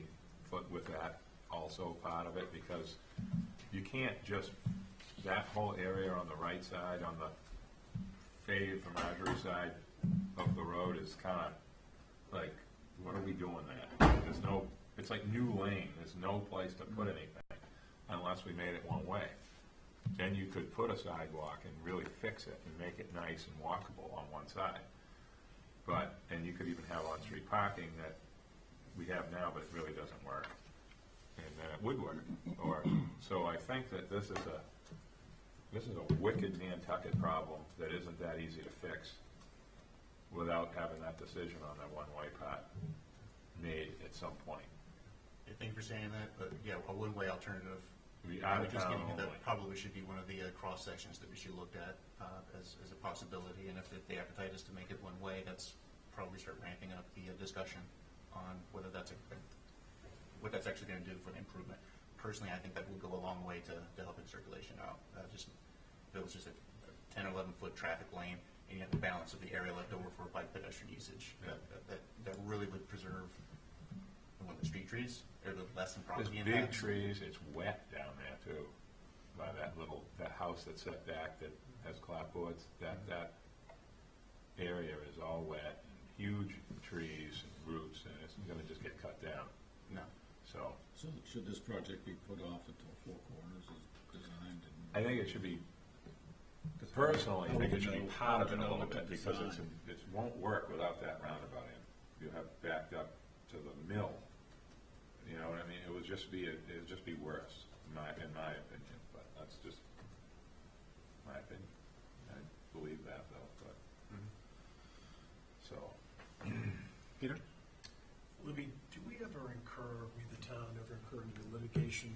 foot with that also part of it, because you can't just, that whole area on the right side, on the faded from Marjorie side of the road is kind of like, what are we doing there? There's no, it's like new lane. There's no place to put anything unless we made it one way. Then you could put a sidewalk and really fix it and make it nice and walkable on one side. And you could even have on-street parking that we have now, but it really doesn't work. And then it would work. So I think that this is a wicked Nantucket problem that isn't that easy to fix without having that decision on that one-way part made at some point. I think you're saying that, but yeah, a one-way alternative. We I out was of just town getting only. that probably should be one of the cross sections that we should look at as a possibility. And if the appetite is to make it one way, that's probably start ramping up the discussion on whether that's what that's actually going to do for the improvement. Personally, I think that will go a long way to helping circulation out. If it was just a 10 or 11 foot traffic lane, and you have the balance of the area left over for bike pedestrian usage, that really would preserve the street trees. They're the less than There's property big impacts. trees. It's wet down there too, by that house that's set back that has clapboards. That area is all wet, huge trees and roots, and it's going to just get cut down. No. So So should this project be put off until Four Corners is designed? I think it should be, personally, I think it should be part of it a little bit, the because design. it won't work without that roundabout in. You have backed up to the mill. You know what I mean? It would just be worse, in my opinion. But that's just my opinion. I believe that though. But so, Peter? Libby, do we the town ever incur any litigation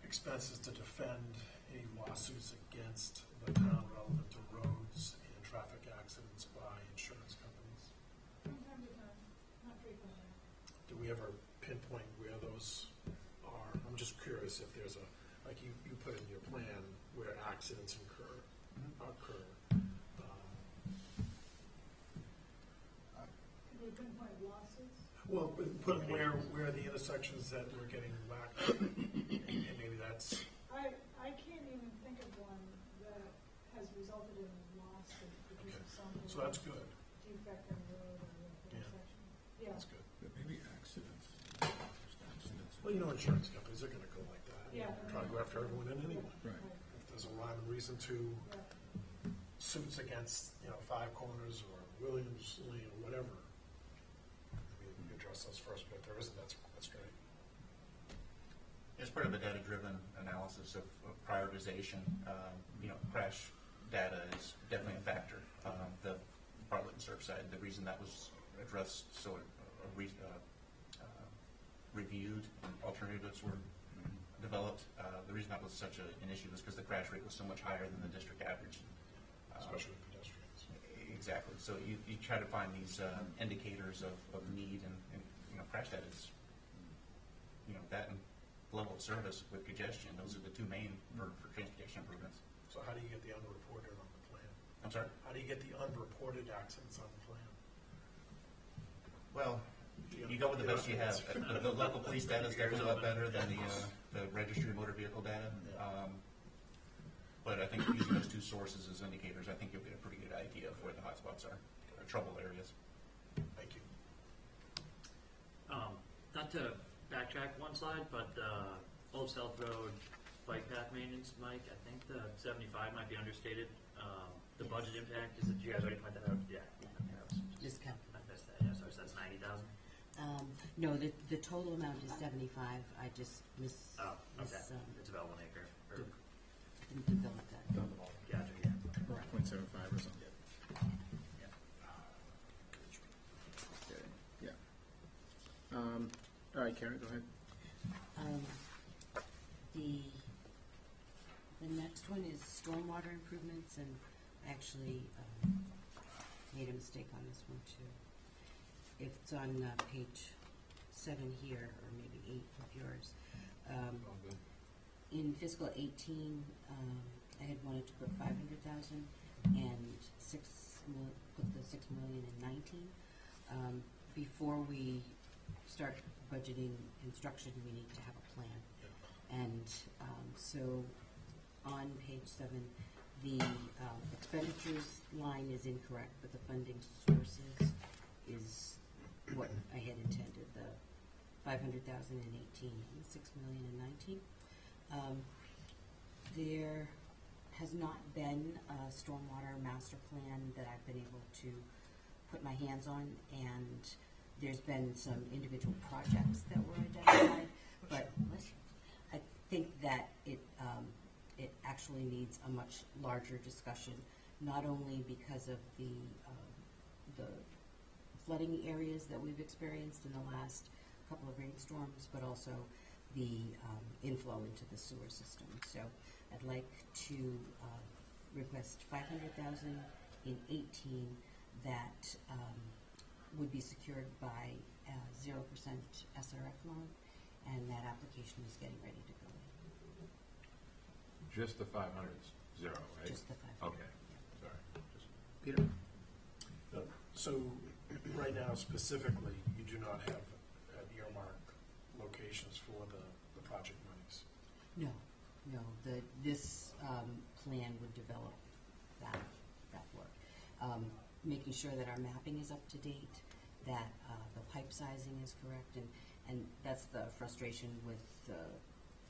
expenses to defend any lawsuits against the town relevant to roads and traffic accidents by insurance companies? we ever pinpoint where those are? I'm just curious if there's a, like you put in your plan where accidents occur. Can you pinpoint losses? Well, put them where the intersections that we're getting whacked, and maybe that's, I can't even think of one that has resulted in loss because okay, of something. so that's good, Defect in the road or the Yeah. intersection. Yeah. that's good. But maybe accidents. Just accidents. Well, you know, insurance companies are gonna go like that. Yeah. Try to go after everyone and anyone. Right. If there's a rhyme and reason to Yeah. suits against, Five Corners or Williams Lane or whatever, we address those first, but if there isn't, that's great. As part of a data-driven analysis of prioritization, crash data is definitely a factor. The Bartlett and Surfside, the reason that was addressed, reviewed and alternatives were developed, the reason that was such an issue was because the crash rate was so much higher than the district average. Especially with pedestrians. Exactly. So you try to find these indicators of need and crash data is, that and level of service with congestion. Those are the two main for transportation improvements. So how do you get the unreported on the plan? I'm sorry? How do you get the unreported accidents on the plan? Well, you go with the best you have. The local police data is definitely a lot better than the registry of motor vehicle data. But I think using those two sources as indicators, I think you'll get a pretty good idea of where the hotspots are, or trouble areas. Thank you. Not to backtrack one slide, but Old South Road bike path maintenance, Mike, I think the 75 might be understated. The budget impact, did you guys already point that out? Yeah. Just count. I missed that, yeah, sorry, so that's 90,000? No, the total amount is 75. I just Oh, okay, it's about 1 acre, or, didn't develop that. gotcha, yeah. Correct. 0.75 or something. Yeah. Okay, yeah. All right, Karen, go ahead. The next one is stormwater improvements, and I actually made a mistake on this one too. If it's on page 7 here, or maybe 8 of yours. In fiscal 18, I had wanted to put 500,000 and put the 6 million in 19. Before we start budgeting construction, we need to have a plan. And so on page 7, the expenditures line is incorrect, but the funding sources is what I had intended, the 500,000 in 18 and 6 million in 19. There has not been a stormwater master plan that I've been able to put my hands on, and there's been some individual projects that were identified, but I think that it actually needs a much larger discussion, not only because of the flooding areas that we've experienced in the last couple of rainstorms, but also the inflow into the sewer system. So I'd like to request 500,000 in 18 that would be secured by a 0% SRF loan, and that application is getting ready to go in. Just the 500's zero, right? Just the 500. Okay, sorry. Just- Peter? So, right now specifically, you do not have earmark locations for the project monies. No. This plan would develop that work. Making sure that our mapping is up to date, that the pipe sizing is correct, and that's the frustration with the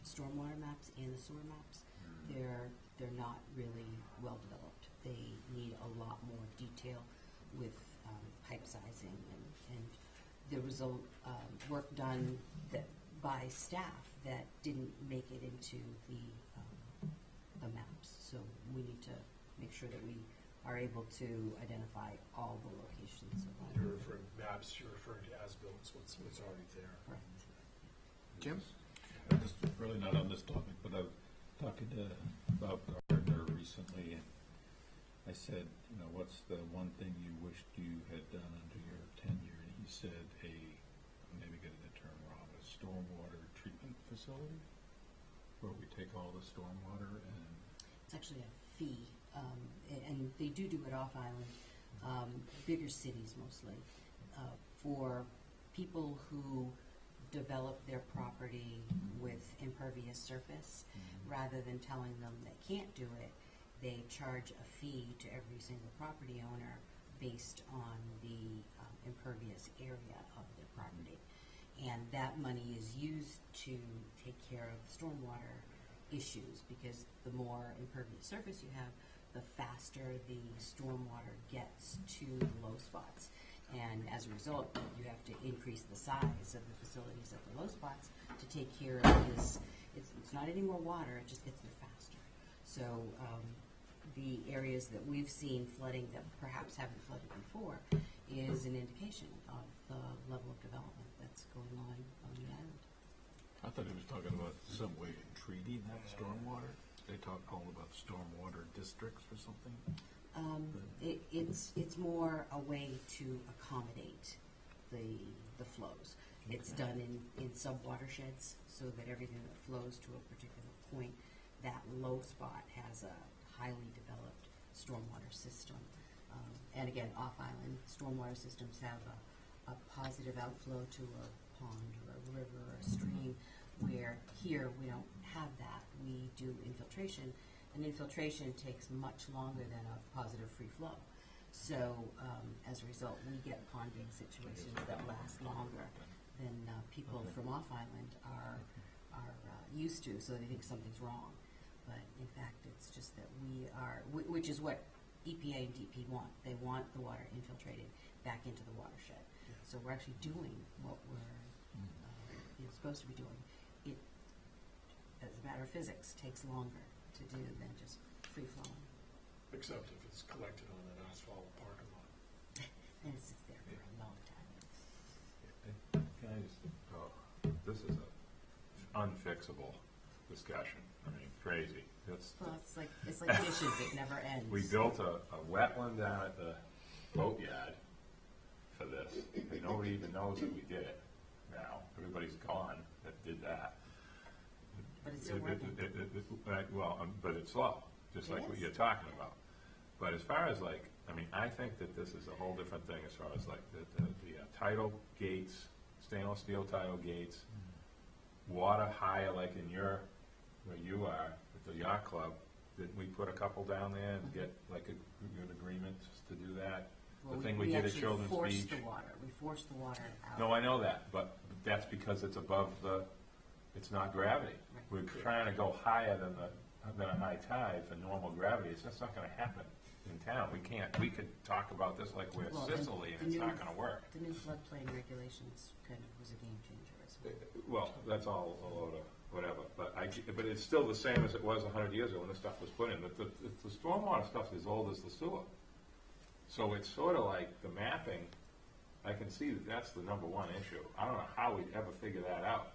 stormwater maps and the sewer maps. They're not really well developed. They need a lot more detail with pipe sizing, and there was a work done by staff that didn't make it into the maps. So we need to make sure that we are able to identify all the locations of all. You're referring to maps, you're referring to as-built, what's already there. Correct. Jim? Just really not on this topic, but I was talking to Bob Gardner recently, and I said, what's the one thing you wished you had done under your tenure? And he said, maybe get it at stormwater treatment facility, where we take all the stormwater and, It's actually a fee, and they do it off island, bigger cities mostly, for people who develop their property with impervious surface. Rather than telling them they can't do it, they charge a fee to every single property owner based on the impervious area of their property. And that money is used to take care of stormwater issues, because the more impervious surface you have, the faster the stormwater gets to the low spots. And as a result, you have to increase the size of the facilities at the low spots to take care of this. It's not any more water, it just gets there faster. So the areas that we've seen flooding that perhaps haven't flooded before is an indication of the level of development that's going on the island. I thought he was talking about some way of treating that stormwater. They talk all about stormwater districts or something. It's more a way to accommodate the flows. It's done in sub-watersheds, so that everything that flows to a particular point, that low spot has a highly developed stormwater system. And again, off-island stormwater systems have a positive outflow to a pond or a river or a stream, where here we don't have that. We do infiltration, and infiltration takes much longer than a positive free flow. So as a result, we get ponding situations that last longer than people from off-island are used to, so they think something's wrong. But in fact, it's just that we are, which is what EPA and DP want. They want the water infiltrated back into the watershed. So we're actually doing what we're supposed to be doing. It, as a matter of physics, takes longer to do than just free flowing. Except if it's collected on an asphalt parking lot. And it's just there for a long time. Can I just, this is a unfixable discussion. I mean, crazy. Well, it's like dishes, it never ends. We built a wetland down at the boatyard for this, and nobody even knows that we did it now. Everybody's gone that did that. But it's still working. But it's slow, just It like what is. you're talking about. But as far as like, I mean, I think that this is a whole different thing as far as like the tidal gates, stainless steel tidal gates, water higher, like in where you are, at the yacht club. Did we put a couple down there and get like a good agreement to do that? Well, The thing we did at Children's We Beach. forced the water out. No, I know that, but that's because it's above it's not gravity. Right. We're trying to go higher than a high tide for normal gravity. It's just not gonna happen in town. We could talk about this like we're Well, Sicily, and it's not gonna work. The new floodplain regulations kind of was a game changer as well. Well, that's all a load of whatever, but it's still the same as it was 100 years ago when this stuff was put in. The stormwater stuff is as old as the sewer. So it's sort of like the mapping, I can see that that's the number one issue. I don't know how we'd ever figure that out.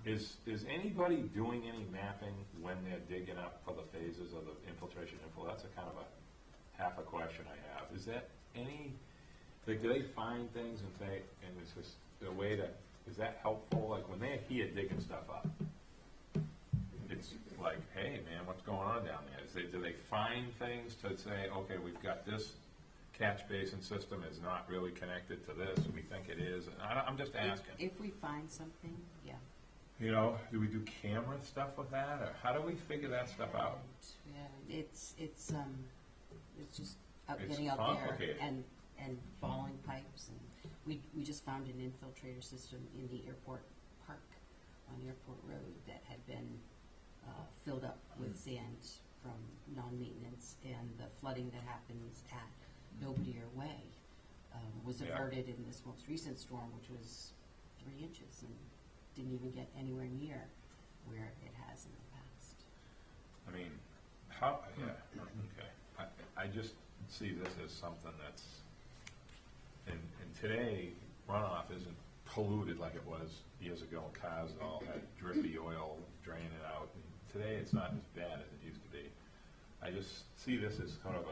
Is anybody doing any mapping when they're digging up for the phases of the infiltration inflow? That's a kind of a half a question I have. Is that any, like, do they find things and say, and it's just a way to, is that helpful? Like when they're here digging stuff up, it's like, hey man, what's going on down there? Do they find things to say, okay, we've got this catch basin system is not really connected to this, we think it is? And I'm just asking. If we find something, yeah. You know, do we do camera stuff with that, or how do we figure that stuff out? Yeah, it's just It's getting out there complicated. and following pipes, and we just found an infiltrator system in the airport park on Airport Road that had been filled up with sand from non-maintenance, and the flooding that happens at Belvedere Way was Yeah. averted in this most recent storm, which was 3 inches, and didn't even get anywhere near where it has in the past. I mean, okay. I just see this as something that's, and today runoff isn't polluted like it was years ago. Cars all had drippy oil draining out. And today it's not as bad as it used to be. I just see this as kind of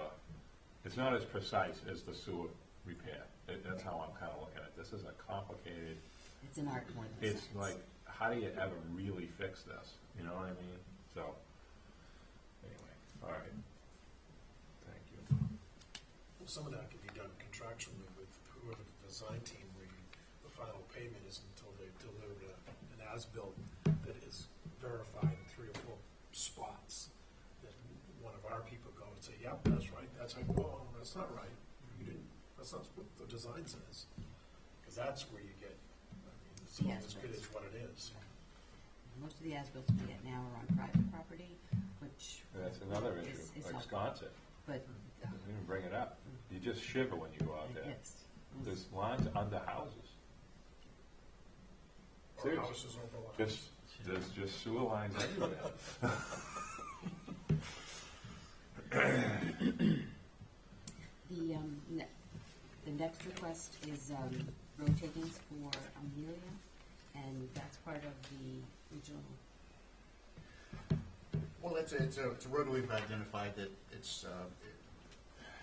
it's not as precise as the sewer repair. That's how I'm kind of looking at it. This is a complicated It's an art more than a it's science. like, how do you ever really fix this? You know what I mean? So, anyway, all right. Thank you. Well, some of that can be done contractually with whoever the design team, where the final payment is until they've delivered an as-built that is verified in 3 or 4 spots. Then one of our people go and say, yep, that's right, that's how, oh, that's not right. You didn't, that's not what the design says. Because that's where you get, I mean, it's all as good as what it is. Most of the as-bills we get now are on private property, which. That's another issue, is like helpful. Wisconsin. But, Doesn't even bring it up. You just shiver when you go out there. yes. There's lines under houses. Or Seriously. houses overlap. There's just sewer lines everywhere. The next request is road takings for Amelia, and that's part of the regional. Well, it's a road we've identified that it's,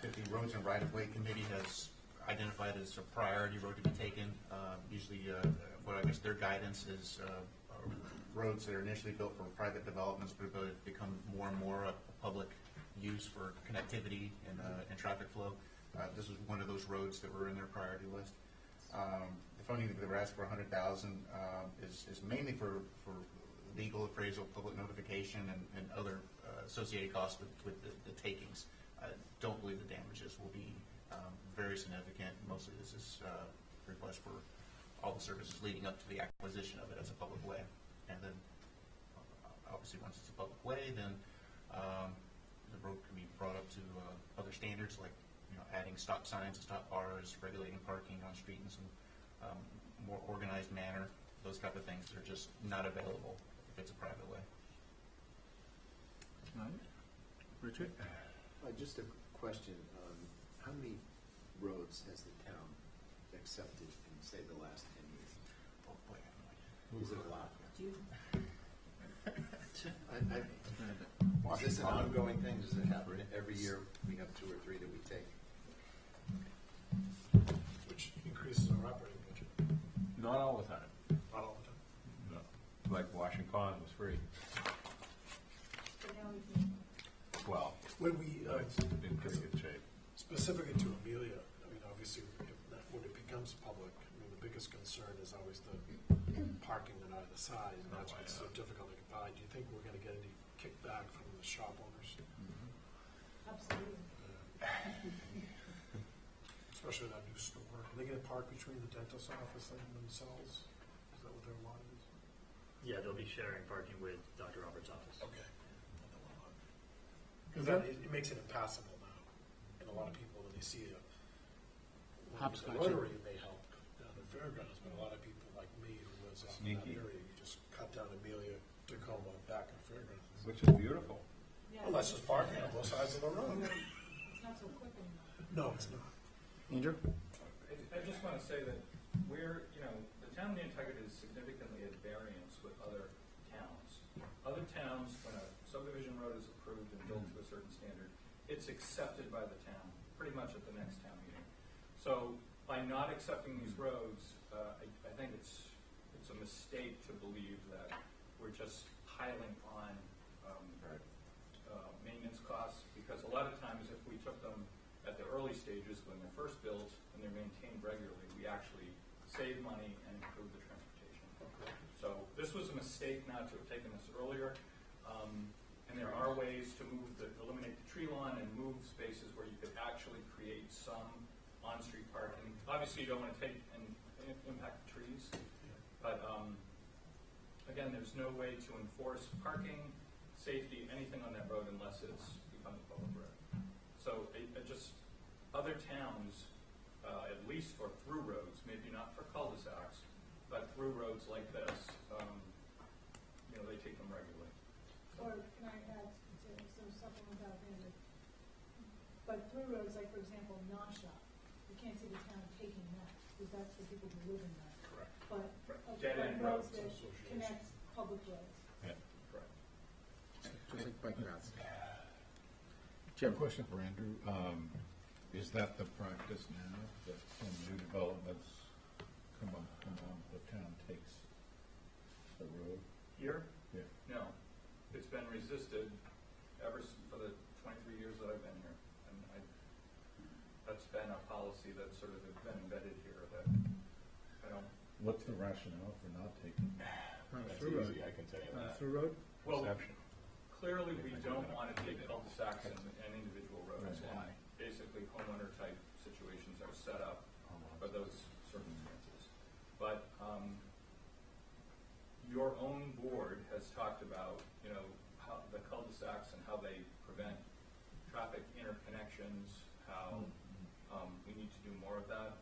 that the Roads and Right-of-Way Committee has identified as a priority road to be taken. Usually, what I guess their guidance is roads that are initially built for private developments, but have become more and more a public use for connectivity and traffic flow. This was one of those roads that were in their priority list. The funding that they were asked for $100,000 is mainly for legal appraisal, public notification, and other associated costs with the takings. I don't believe the damages will be very significant. Mostly this is a request for all the services leading up to the acquisition of it as a public way. And then, obviously, once it's a public way, then the road can be brought up to other standards, like adding stop signs and stop bars, regulating parking on street in some more organized manner. Those type of things that are just not available if it's a private way. Richard? Just a question, how many roads has the town accepted in, say, the last 10 years? Oh boy, I have no idea. Is it a lot? Do you, Is this an ongoing thing? Does it happen every year? We have 2 or 3 that we take? Which increases our operating budget, Not all the time. not all the time. No. Like Washington Pond was free. But now we can, Well, When we, it's in pretty good shape. specifically to Amelia, I mean, obviously, when it becomes public, I mean, the biggest concern is always the parking on either side, and that's what's so difficult to get by. Do you think we're gonna get any kickback from the shop owners? absolutely. Especially that new store. Are they gonna park between the dentist office and themselves? Is that what their line is? Yeah, they'll be sharing parking with Dr. Roberts' office. Okay. Because that, it makes it impassable now, and a lot of people, when they see a Hopscotch. Rotary may help down at Fairgrounds, but a lot of people like me who lives off in that Sneaky. area, you just cut down Amelia, Tacoma, back at Fairgrounds. Which is beautiful. Yeah, Well, that's just parking on both sides of the road. it's not so quick anymore. No, it's not. Andrew? I just want to say that we're, the town of Nantucket is significantly at variance with other towns. Other towns, when a subdivision road is approved and built to a certain standard, it's accepted by the town, pretty much at the next town meeting. So by not accepting these roads, I think it's a mistake to believe that we're just piling on maintenance costs, because a lot of times if we took them at the early stages when they're first built and they're maintained regularly, we actually save money and improve the transportation. So this was a mistake not to have taken this earlier. And there are ways to eliminate the tree lawn and move spaces where you could actually create some on-street parking. Obviously, you don't want to take and impact the trees, but again, there's no way to enforce parking, safety, anything on that road unless it's become a public road. So other towns, at least for through roads, maybe not for cul-de-sacs, but through roads like this, they take them regularly. Or can I add to some supplement about that? But through roads, like for example, Nasha, you can't see the town taking that, because that's for people who live in that. Correct. But Dead-end roads roads. that connect public roads. Yeah. Correct. Just like bike paths. Jim, question for Andrew. Is that the practice now, that when new developments come on, the town takes the road? Here? Yeah. No, it's been resisted for the 23 years that I've been here. And that's been a policy that's sort of been embedded here that I don't. What's the rationale for not taking? On a That's through road. easy, I can tell you On a that. through road? Well, Perception. clearly we don't want to take cul-de-sacs and individual roads. Right. And basically homeowner type situations are set up for those circumstances. But your own board has talked about, how the cul-de-sacs and how they prevent traffic interconnections, how we need to do more of that.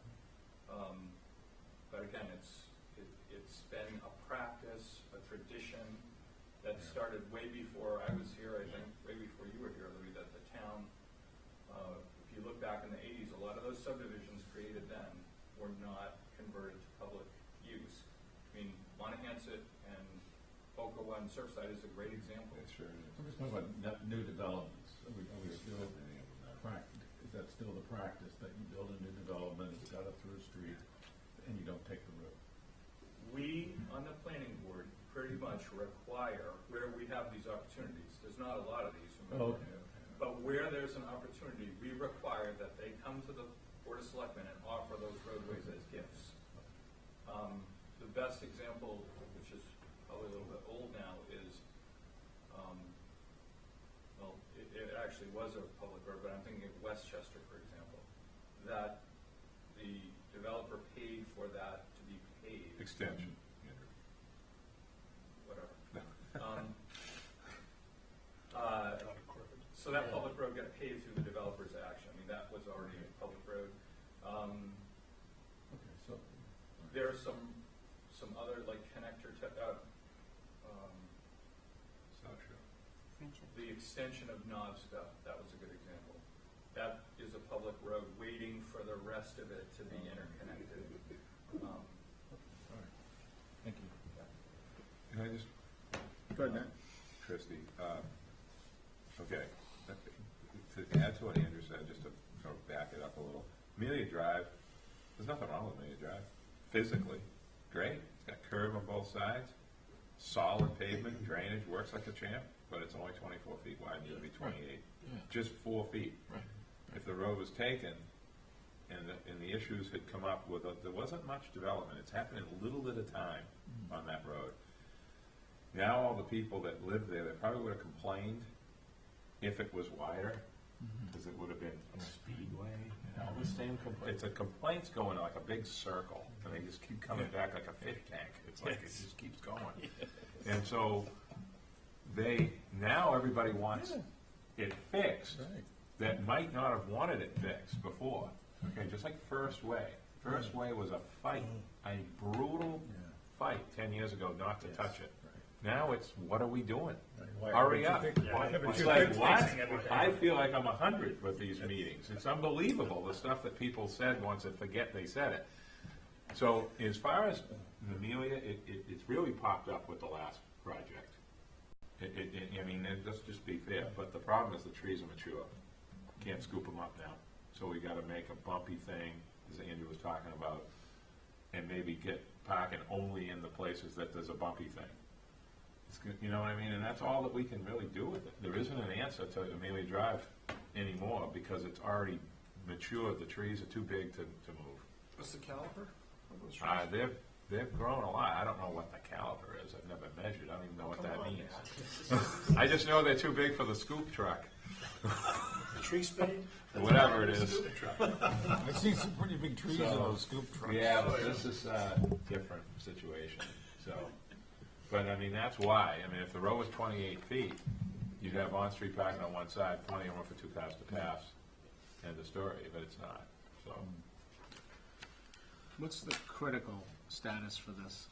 But again, it's been a practice, a tradition that started way before I was here, I think, way before you were here, Louis, that the town, if you look back in the 80s, a lot of those subdivisions created then were not converted to public use. I mean, Monahans and Boca One Surfside is a great example. It sure is. I'm just talking about new developments. Are we still, is that still the practice, that you build a new development, it's got a through street, and you don't take the road? We, on the planning board, pretty much require, where we have these opportunities, there's not a lot of these. Oh, okay. But where there's an opportunity, we require that they come to the Board of Selectmen and offer those roadways as gifts. The best example, which is probably a little bit old now, is, well, it actually was a public road, but I'm thinking of Westchester, for example, that the developer paid for that to be paved. Extension. Whatever. So that public road got paved through the developer's action. I mean, that was already a public road. Okay, so. There are some other, like, connector, South Shore. Friendship. the extension of Novska, that was a good example. That is a public road waiting for the rest of it to be interconnected. All right, thank you. Can I just, Go ahead, Matt. Christie, okay, to add to what Andrew said, just to sort of back it up a little, Amelia Drive, there's nothing wrong with Amelia Drive, physically, great, it's got curve on both sides, solid pavement, drainage, works like a champ, but it's only 24 feet wide, it would be 28, just 4 feet. If the road was taken, and the issues had come up with, there wasn't much development, it's happening little at a time on that road. Now all the people that live there, they probably would have complained if it was wider, because it would have been a speedway, all the same complaints. It's a complaints going like a big circle, and they just keep coming back like a fish tank. It's like it just keeps going. And so now everybody wants it fixed that might not have wanted it fixed before. Okay, just like First Way. First Way was a fight, a brutal fight 10 years ago not to touch it. Now it's, what are we doing? Hurry up. It's like, what? I feel like I'm 100 with these meetings. It's unbelievable, the stuff that people said once and forget they said it. So as far as Amelia, it's really popped up with the last project. I mean, let's just be fair, but the problem is the trees are mature. Can't scoop them up now. So we gotta make a bumpy thing, as Andrew was talking about, and maybe get parking only in the places that there's a bumpy thing. You know what I mean? And that's all that we can really do with it. There isn't an answer to Amelia Drive anymore because it's already matured. The trees are too big to move. What's the caliper of those trees? They've grown a lot. I don't know what the caliper is. I've never measured. I don't even know what that means. I just know they're too big for the scoop truck. Tree spade? Whatever it is. I've seen some pretty big trees in those scoop trucks. Yeah, but this is a different situation. So, but I mean, that's why. I mean, if the road was 28 feet, you'd have on-street parking on one side, plenty of room for 2 cars to pass, end of story, but it's not, so. What's the critical status for this?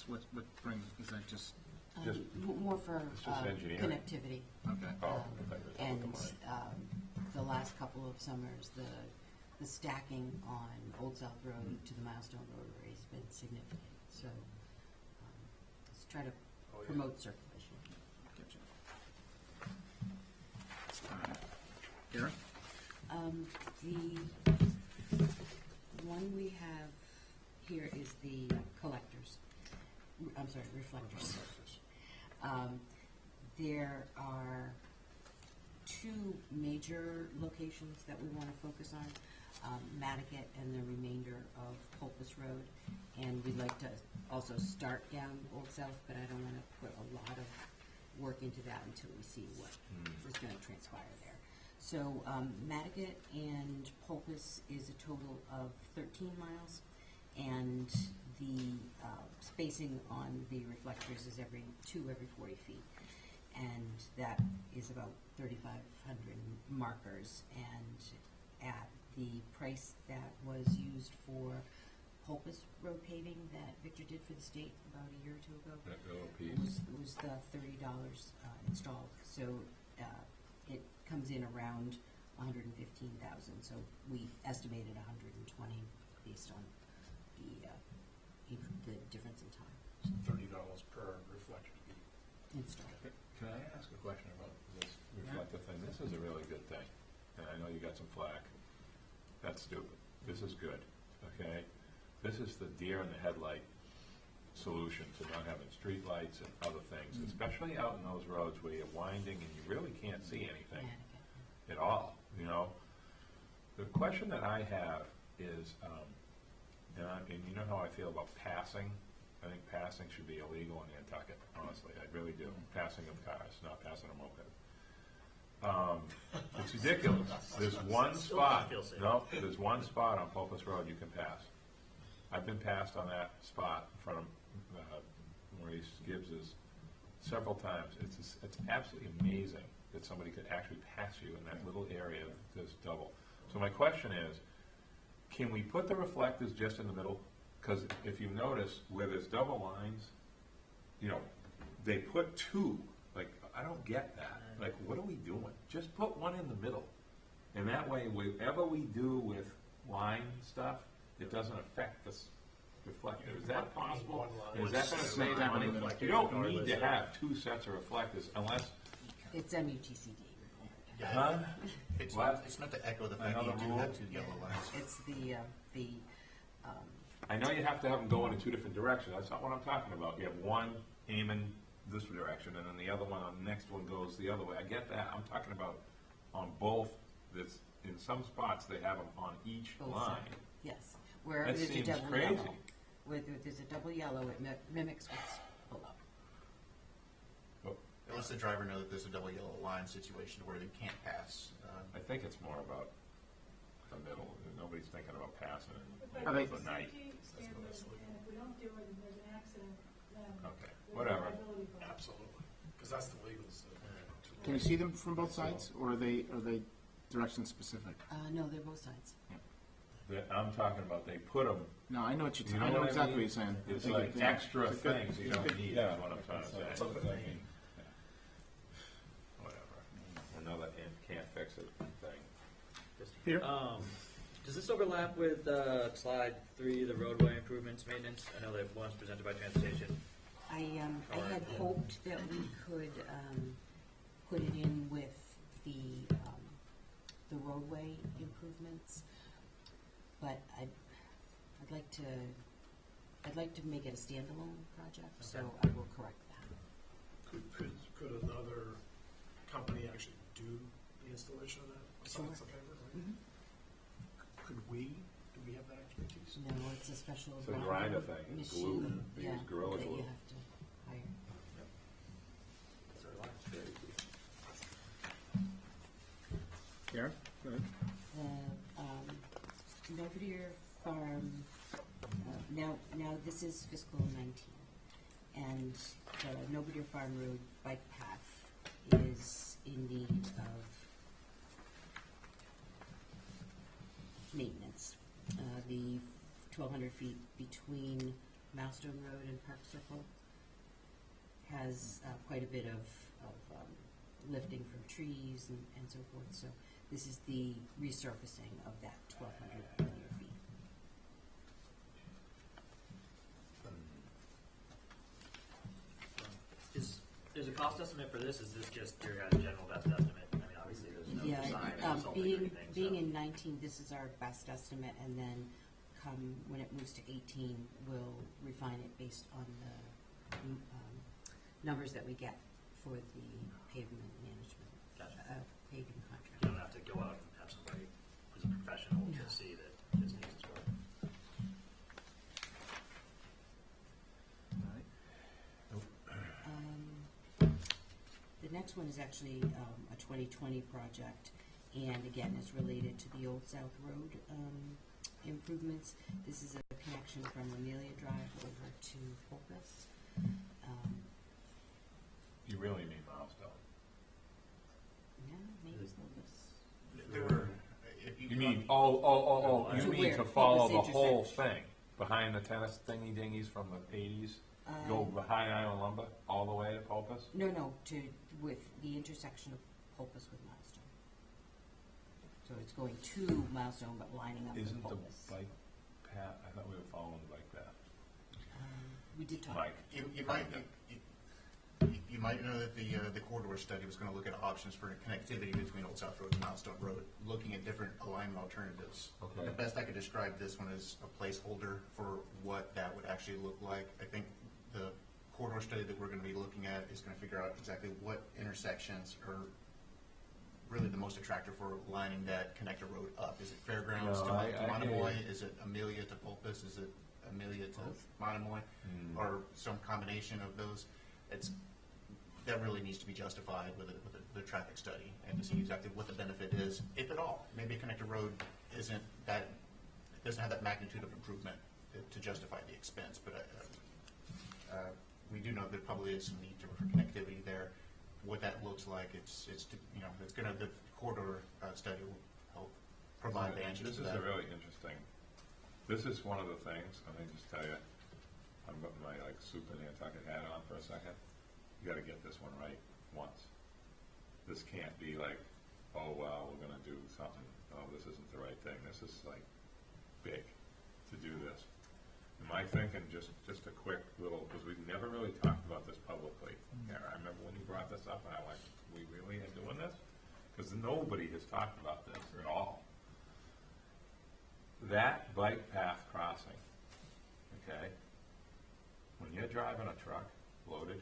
What brings, is that just, Just- More for It's just engineering. connectivity. okay. Oh, I thought you were And talking about- the last couple of summers, the stacking on Old South Road to the Milestone Rotary has been significant. So let's try to promote circulation. Gotcha. Karen? The one we have here is the the collectors. I'm sorry, reflectors. There are two major locations that we want to focus on, Nantucket and the remainder of Pulpus Road. And we'd like to also start down Old South, but I don't want to put a lot of work into that until we see what is going to transpire there. So Nantucket and Pulpus is a total of 13 miles, and the spacing on the reflectors is every 40 feet. And that is about 3,500 markers, and at the price that was used for Pulpus road paving that Victor did for the state about a year or two ago, That little it piece. was the $30 installed. So it comes in around 115,000. So we estimated 120 based on the difference in time $30 per reflector to be installed. Can I ask a question about this reflector thing? This is a really good thing, and I know you got some flack. That's stupid. This is good, okay? This is the deer in the headlight solution to not having streetlights and other things, especially out in those roads where you're winding and you really can't see anything at all, you know? The question that I have is, and you know how I feel about passing. I think passing should be illegal in Nantucket, honestly. I really do. Passing of cars, not passing a moped. It's ridiculous. There's one spot, there's one spot on Pulpus Road you can pass. I've been passed on that spot in front of Maurice Gibbs's several times. It's absolutely amazing that somebody could actually pass you in that little area that's double. So my question is, can we put the reflectors just in the middle? Because if you notice, where there's double lines, you know, they put two. Like, I don't get that. Like, what are we doing? Just put one in the middle. And that way, whatever we do with line stuff, it doesn't affect this reflector. Is that possible? One line. Is that going to save That money? one You don't need to have two sets of reflectors unless, It's MUTCD. huh? It's What? not, it's meant to echo the fact that Another you do rule? have two yellow lines. It's I know you have to have them going in two different directions. That's not what I'm talking about. You have one aiming this direction, and then the other one on the next one goes the other way. I get that. I'm talking about on both. This in some spots they have them on each both line. sides. Yes. Where That there's a seems double crazy. yellow. Where there's a double yellow, it mimics what's below. It lets the driver know that there's a double yellow line situation where they can't pass. I think it's more about the middle. Nobody's thinking about passing in But the Are they- middle of the night. safety standards, and if we don't do it and there's an accident, then Okay, there's a whatever. liability for it. Absolutely, because that's the legals. Can you see them from both sides, or are they direction specific? No, they're both sides. I'm talking about they put them. No, I know what you're You saying. know I know what I exactly mean? what you're saying. I It's think like yeah, extra it's a good- things you it's a don't good- need. Yeah. Is what I'm trying to say. That's what I mean. Whatever. Another can't fix it thing. Here? Does this overlap with slide 3, the roadway improvements maintenance? I know that one's presented by transportation. I had hoped that we could put it in with the roadway improvements, but I'd like to make it a standalone project, so I will correct that. Could another company actually do the installation of that? Besides the paper, right? Mhm. Could we? Do we have that expertise? No, it's a special It's a grinder thing, it's glue. machine, They yeah, use Gorilla that you Glue. have to hire. Karen? Go ahead. Belvedere Farm, now this is fiscal 19, and the Belvedere Farm Road bike path is in need of maintenance. The 1,200 feet between Milestone Road and Park Circle has quite a bit of lifting from trees and so forth, so this is the resurfacing of that 1,200 linear feet. Is a cost estimate for this? Is this just your guys' general best estimate? I mean, obviously there's no Yeah, design and consulting or anything. being so. in 19, this is our best estimate, and then when it moves to 18, we'll refine it based on the numbers that we get for the pavement management, Gotcha. paving You contract. don't have to go out and have somebody who's a professional No. to see that this needs this work. The next one is actually a 2020 project, and again, it's related to the Old South Road improvements. This is a connection from Amelia Drive over to Pulpus. You really mean Milestone. Yeah, maybe Pulpus. There were, You mean, you To mean where to follow Pulpus the whole intersects. thing, behind the tennis thingy dingies from the 80s? Go behind Island Lumber, all the way to Pulpus? No, with the intersection of Pulpus with Milestone. So it's going to Milestone, but lining up with Isn't the Pulpus. bike path, I thought we were following the bike path. We did talk. Mike? You might know that the corridor study was going to look at options for connectivity between Old South Road and Milestone Road, looking at different alignment alternatives. Okay. The best I could describe this one is a placeholder for what that would actually look like. I think the corridor study that we're going to be looking at is going to figure out exactly what intersections are really the most attractive for lining that connector road up. Is it Fairgrounds No, to I hear Monomoy? you. Is it Amelia to Pulpus? Is it Amelia to Monomoy? Or some combination of those? That really needs to be justified with the traffic study and to see exactly what the benefit is, if at all. Maybe a connector road doesn't have that magnitude of improvement to justify the expense, but we do know there probably is some need for connectivity there. What that looks like, the corridor study will help provide the answers to This is that. a really interesting, this is one of the things, let me just tell you, I'm putting my super Nantucket hat on for a second. You gotta get this one right once. This can't be oh, well, we're gonna do something, oh, this isn't the right thing. This is big to do this. And my thinking, just a quick little, because we've never really talked about this publicly. Yeah, I remember when you brought this up, and I went, we really are doing this? Because nobody has talked about this at all. That bike path crossing, okay? When you're driving a truck loaded,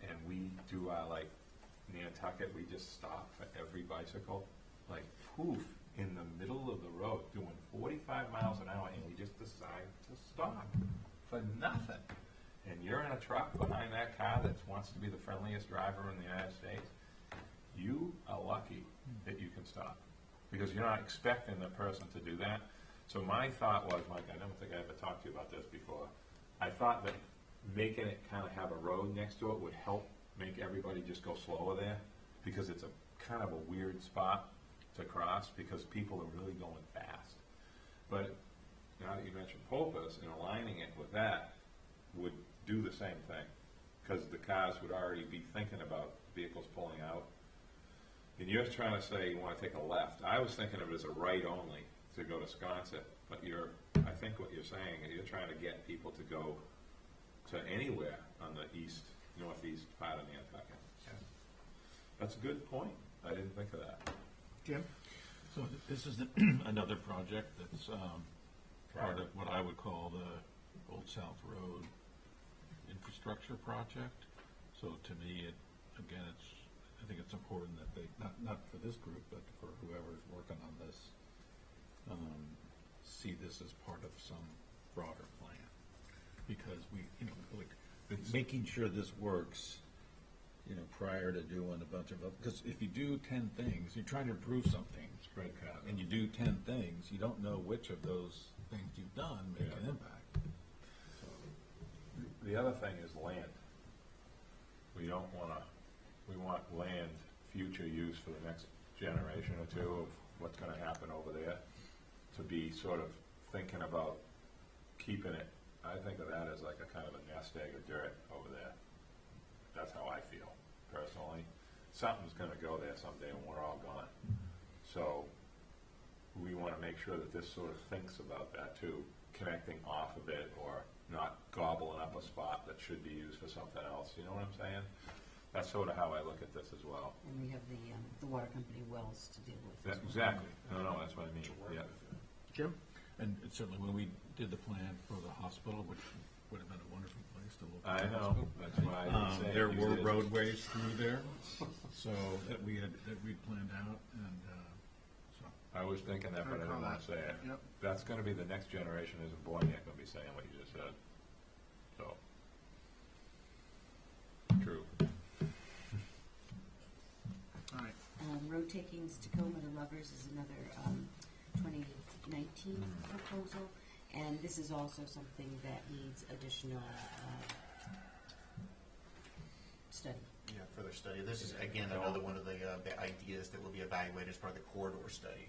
and we do our Nantucket, we just stop for every bicycle, poof, in the middle of the road, doing 45 miles an hour, and we just decide to stop for nothing. And you're in a truck behind that car that wants to be the friendliest driver in the United States, you are lucky that you can stop, because you're not expecting the person to do that. So my thought was, Mike, I don't think I ever talked to you about this before, I thought that making it kind of have a road next to it would help make everybody just go slower there, because it's a kind of a weird spot to cross, because people are really going fast. But now that you mentioned Pulpus, and aligning it with that would do the same thing, because the cars would already be thinking about vehicles pulling out. And you're trying to say you want to take a left. I was thinking of it as a right only to go to Sconset, but I think what you're saying is you're trying to get people to go to anywhere on the northeast part of Nantucket. Yeah. That's a good point. I didn't think of that. Jim? So this is another project that's part of what I would call the Old South Road infrastructure project. So to me, I think it's important that they, not for this group, but for whoever's working on this, see this as part of some broader plan. Because making sure this works, prior to doing a bunch of, because if you do 10 things, you're trying to improve something, Spread cut. and you do 10 things, you don't know which of those things you've done make an impact. The other thing is land. We want land, future use for the next generation or two of what's gonna happen over there, to be sort of thinking about keeping it. I think of that as like a kind of a nest egg of dirt over there. That's how I feel, personally. Something's gonna go there someday and we're all gone. So we wanna make sure that this sort of thinks about that too, connecting off of it or not gobbling up a spot that should be used for something else. You know what I'm saying? That's sort of how I look at this as well. And we have the water company wells to deal with. as well. Exactly. No, that's what I mean. Yeah. Jim? And certainly when we did the plan for the hospital, which would have been a wonderful place to look I at the know, hospital. that's why I didn't say it. There You were did. roadways through there, so that we planned out, and, so. I was thinking that, but I didn't want to say it. Yep. That's gonna be, the next generation isn't born yet, gonna be saying what you just said. So. True. All right. Road takings Tacoma to Lovers is another 2019 proposal, and this is also something that needs additional study. Yeah, further study. This is, again, another one of the ideas that will be evaluated as part of the corridor study.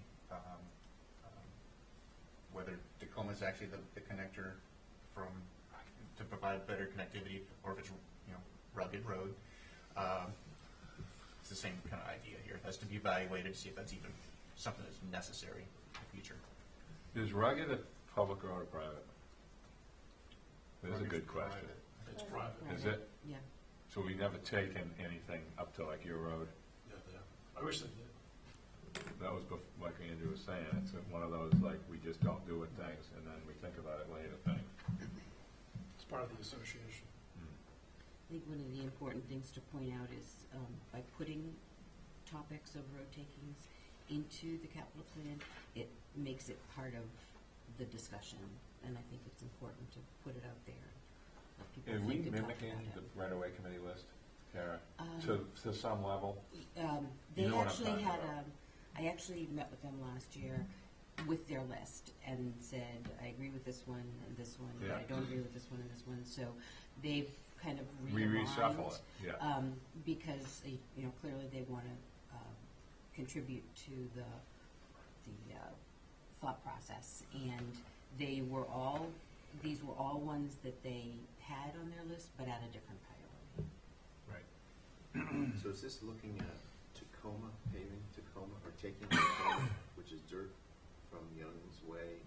Whether Tacoma is actually the connector to provide better connectivity, or if it's, rugged road. It's the same kind of idea here. It has to be evaluated to see if that's even something that's necessary in the future. Is rugged a public road or private? That's a good question. It's private. Is it? Yeah. So we never taken anything up to like your road? Yeah, I wish they did. That was like Andrew was saying, it's one of those, like, we just don't do it things, and then we think about it later thing. It's part of the association. I think one of the important things to point out is by putting topics of road takings into the capital plan, it makes it part of the discussion, and I think it's important to put it out there. Let people Are we think and talk mimicking about the it. right-of-way committee list, Kara, to some level? They You know what I'm actually talking had about. I actually met with them last year with their list and said, I agree with this one and this one, but I Yeah. don't agree with this one and this one. So they've kind of We realigned. reshuffle it, yeah. Because, clearly they want to contribute to the thought process. And these were all ones that they had on their list, but at a different priority. Right. So is this looking at Tacoma, paving Tacoma, or taking Tacoma, which is dirt, from Young's Way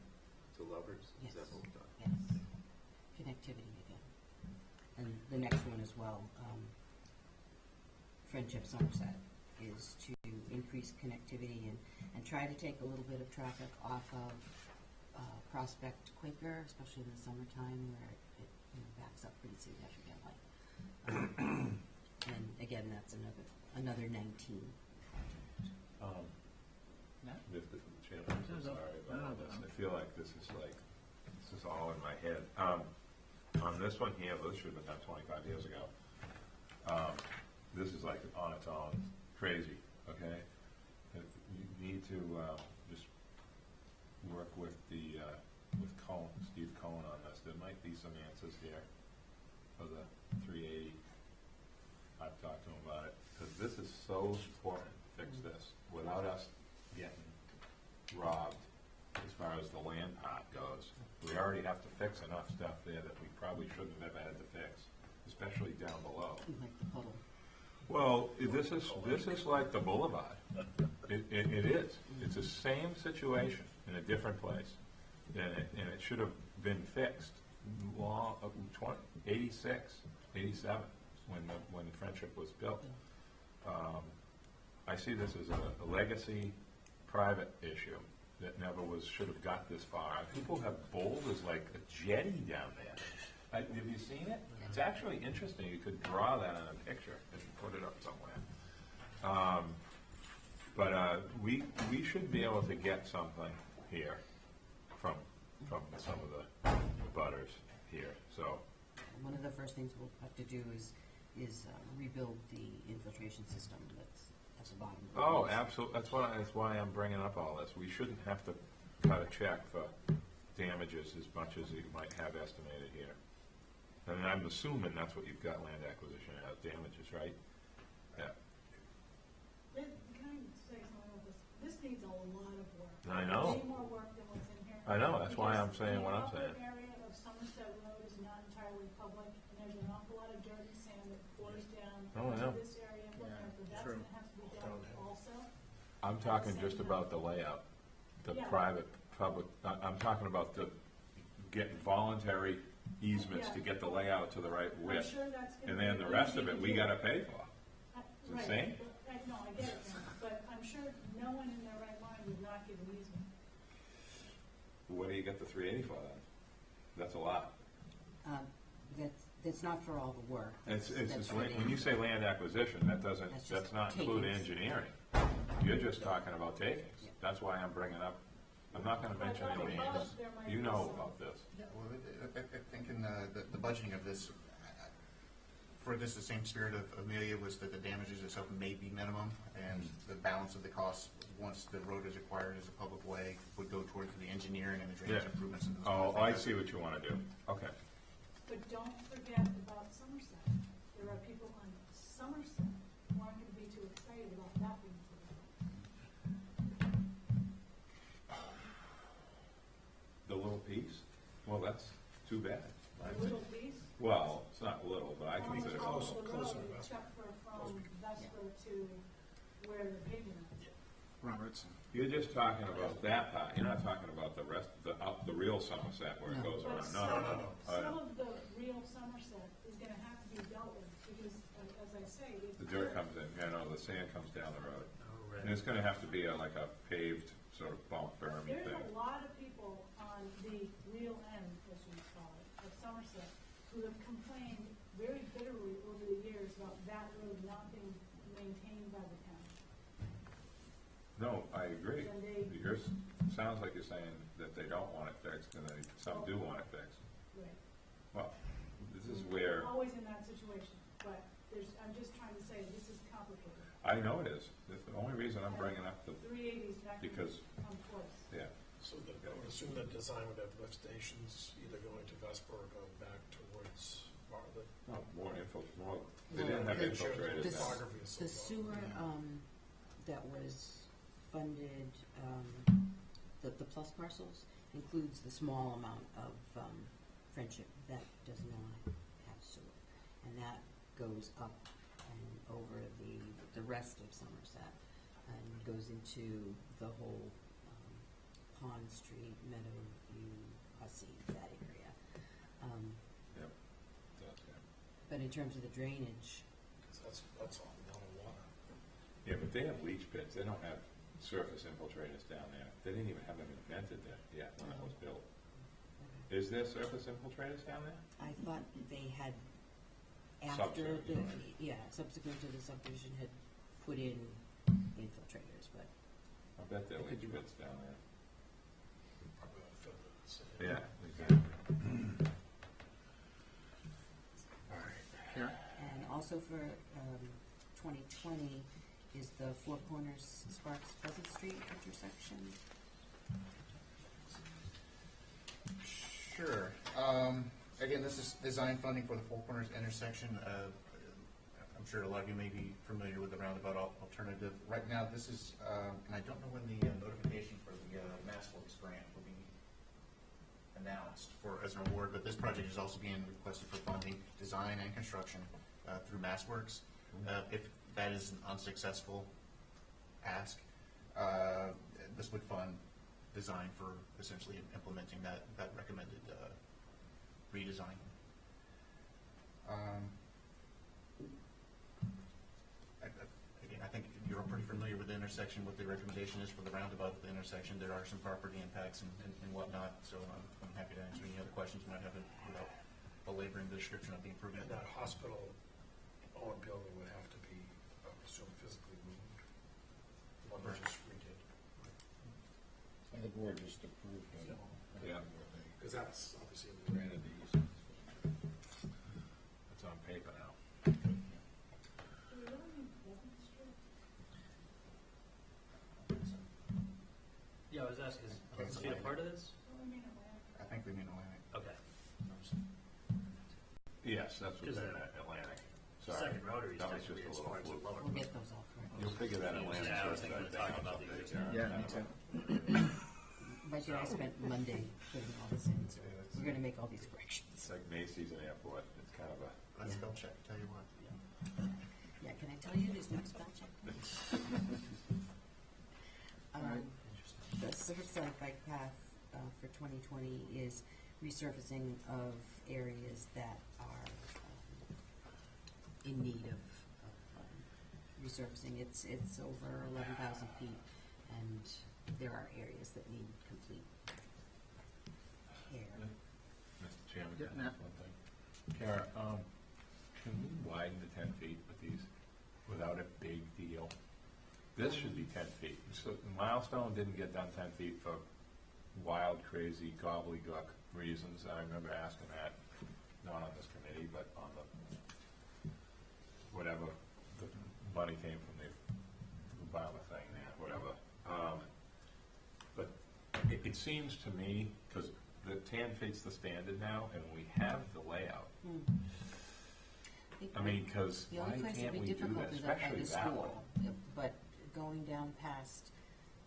to Lovers? Yes. Is that what we're talking? Yes. Connectivity again. And the next one as well, Friendship Somerset, is to increase connectivity and try to take a little bit of traffic off of Prospect Quaker, especially in the summertime where it backs up pretty significantly. And again, that's another 19 project. If the chairman, I'm sorry about all this. I feel like this is all in my head. On this one here, this should have been done 25 years ago. This is like on its own, crazy, okay? You need to just work with Steve Cohen on this. There might be some answers here for the 380. I've talked to him about it, because this is so important to fix this without us getting robbed as far as the land part goes. We already have to fix enough stuff there that we probably shouldn't have had to fix, especially down below. Like the puddle. Well, this is like the boulevard. It is. It's the same situation in a different place, and it should have been fixed 86, 87, when the Friendship was built. I see this as a legacy private issue that should have got this far. People have boulders like a jetty down there. Have you seen it? It's actually interesting. You could draw that on a picture and put it up somewhere. But we should be able to get something here from some of the butters here. So One of the first things we'll have to do is rebuild the infiltration system that's at the bottom. Of the oh, list. absolutely. That's why I'm bringing up all this. We shouldn't have to cut a check for damages as much as you might have estimated here. And I'm assuming that's what you've got land acquisition as damages, right? Yeah. Can I say something about this? This needs a lot of work. I know. Way more work than what's in here. I know. That's why I'm Because saying what I'm saying. The upper area of Somerset Road is not entirely public, and there's an awful lot of dirt and sand that pours down Oh, I know. into this area from there, so that's true. gonna have to be done also. I'm talking just about the layout, the Yeah. private, public. I'm talking about the getting voluntary easements to get the layout to the right I'm width, sure that's gonna and then be the rest of easy it to we do. got to pay for. It's Right, insane. no, I get it, Aaron, but I'm sure no one in their right mind would not give an easement. What do you get the 380 for then? That's a lot. That's not for all the work. It's That's for when the- you say land acquisition, That's just that's not include takings. engineering. You're just talking about takings. Yeah. That's why I'm bringing up, I'm not gonna mention But any above, names. there might You be know some- about this. Well, I think in the budgeting of this, for this, the same spirit of Amelia was that the damages itself may be minimum, and the balance of the costs, once the road is acquired as a public way, would go towards the engineering and the drainage Yeah. improvements. And those Oh, kind I of things. see what you wanna do. Okay. But don't forget about Somerset. There are people on Somerset who aren't gonna be too excited about that being put in. The little piece? Well, that's too bad. A little piece. Well, it's not little, but I consider it a Almost little. all close the to road, Vesper. except for from Vesper to where the pavement is. Robertson. You're just talking about that part. You're not talking about the rest, the real Somerset where it No. goes But around. some, No. some of the real Somerset is gonna have to be dealt with, because, as I say, it's. The dirt comes in, the sand comes down the road. Oh, right. And it's gonna have to be like a paved sort of bump berm There's thing. a lot of people on the real end, as you call it, of Somerset, who have complained very bitterly over the years about that road not being maintained by the town. No, I agree. And they- Sounds like you're saying that they don't want it fixed and some do want it fixed. Right. Well, this is where, Always in that situation, but I'm just trying to say, this is complicated. I know it is. That's the only reason I'm bringing up the, 380's not gonna because- come close. yeah. So I would assume that design would have lift stations either going to Vesper or going back towards Bartlett. No, they didn't have Well, infiltrators This- now. Topography is so The low. sewer, that was funded, the plus parcels includes the small amount of, Friendship that does not have sewer. And that goes up and over the rest of Somerset and goes into the whole, Pond Street, Meadowview, Hussey, that area. Yep. That's it. But in terms of the drainage, That's all, not a water. Yeah, but they have leach pits. They don't have surface infiltrators down there. They didn't even have them invented there yet when it was built. Is there surface infiltrators down there? I thought they had, after the, Subsurface. subsequent to the subdivision had put in infiltrators, but I bet there are It could leach be. pits down there. Probably ought to fill the city. Yeah, exactly. All right. Karen? and also for 2020 is the Four Corners Sparks Pleasant Street intersection. Sure. Again, this is design funding for the Four Corners intersection. I'm sure a lot of you may be familiar with the roundabout alternative. Right now, this is, and I don't know when the notification for the MassWorks grant will be announced as an award, but this project is also being requested for funding, design and construction through MassWorks. If that is an unsuccessful ask, this would fund design for essentially implementing that recommended redesign. Again, I think you're all pretty familiar with the intersection, what the recommendation is for the roundabout at the intersection. There are some property impacts and whatnot, so I'm happy to answer any other questions you might have without belaboring the description of the improvement. And that hospital-owned building would have to be, I would assume, physically moved. The one that just redid. And the board just approved it. Yeah. Because that's obviously in the Granted the easement. It's on paper now. Do we really need Pleasant Street? Yeah, I was asking, is Okay, Pleasant Street a part of this? Well, we mean Atlantic. I think we mean Atlantic. Okay. Yes, that's what Because they the meant, Atlantic. Sorry. Second rotary is That was technically just a as little far as the fluke. lower. We'll get those all correct. You'll figure that Atlantic. Yeah, I was first, thinking we were think. talking about the existing. Yeah, me too. Right there, I spent Monday putting all this in, so we're gonna make all these corrections. It's like Macy's and airport. It's kind of a, Let's Yeah. spell check, tell you what. Yeah, can I tell you there's no spell check? The Surfside Bike Path for 2020 is resurfacing of areas that are in need of resurfacing. It's over 11,000 feet, and there are areas that need complete getting at. One thing. Kara, can we widen to 10 feet with these without a big deal? This should be 10 feet. So Milestone didn't get done 10 feet for wild, crazy, gobbledygook reasons. I remember asking that, not on this committee, but on the, whatever, the money came from the Obama thing, whatever. But it seems to me, because the 10 feet's the standard now, and we have the layout. I mean, because The why only place can't that'd we be do difficult that, is up by especially the that one? school, but going down past,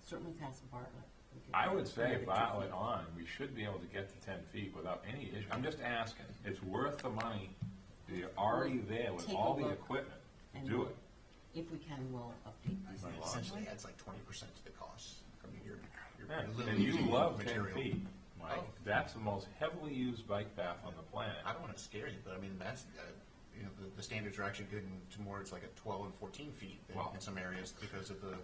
certainly past Bartlett. we could I go would say another 2 Bartlett feet. on, we should be able to get to 10 feet without any issue. I'm just asking. It's worth the money. You're already there with Take a all the look equipment to and do it. If we can, we'll update these. Right. Essentially adds like 20% to the cost. I mean, you're Yeah, literally and you using love 10 material. feet, Mike. Oh. That's the most heavily used bike path on the planet. I don't want to scare you, but I mean, that's, you know, the standards are actually getting to more, it's like at 12 and 14 feet Wow. in some areas because of the,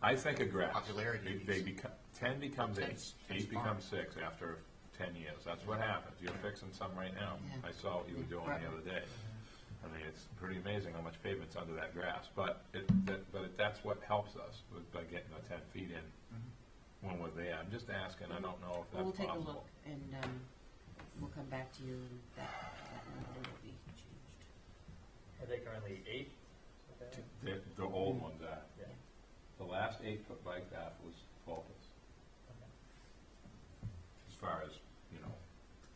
I think of grass. Popularity. They become, 10 becomes 8. 10's 8 fine. becomes 6 after 10 years. That's what happens. You're fixing some right now. Yeah. I saw what you were doing the other day. I mean, it's pretty amazing how much pavement's under that grass. But that's what helps us by getting the 10 feet in when we're there. I'm just asking. I don't know if that's We'll take a possible. look and we'll come back to you and that number will be changed. Are they currently 8? The old ones are. Yeah. The last 8-foot bike path was faultless, as far as, you know,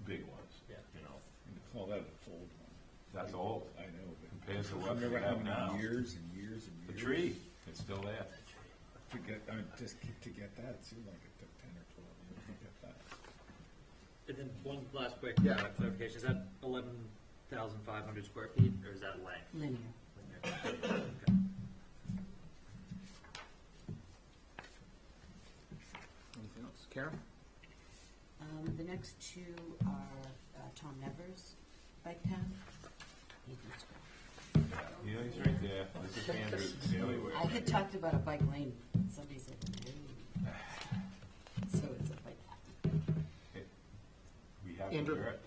big ones. Yeah. You know, You can call that an old one. that's old. I know, but Compared to what we remember how have now. many years and years and The years? tree, it's still there. To get, to get that, it seemed like it took 10 or 12 years to get that. And then one last quick Yeah. clarification, is that 11,500 square feet, or is that length? Linear. Okay. Anything else? Karen? The next two are Tom Nevers bike path. He can scroll. You know, he's right there. This is Andrew's daily way. I had talked about a bike lane. Somebody said, no. So it's a bike path. We have Andrew? to do it.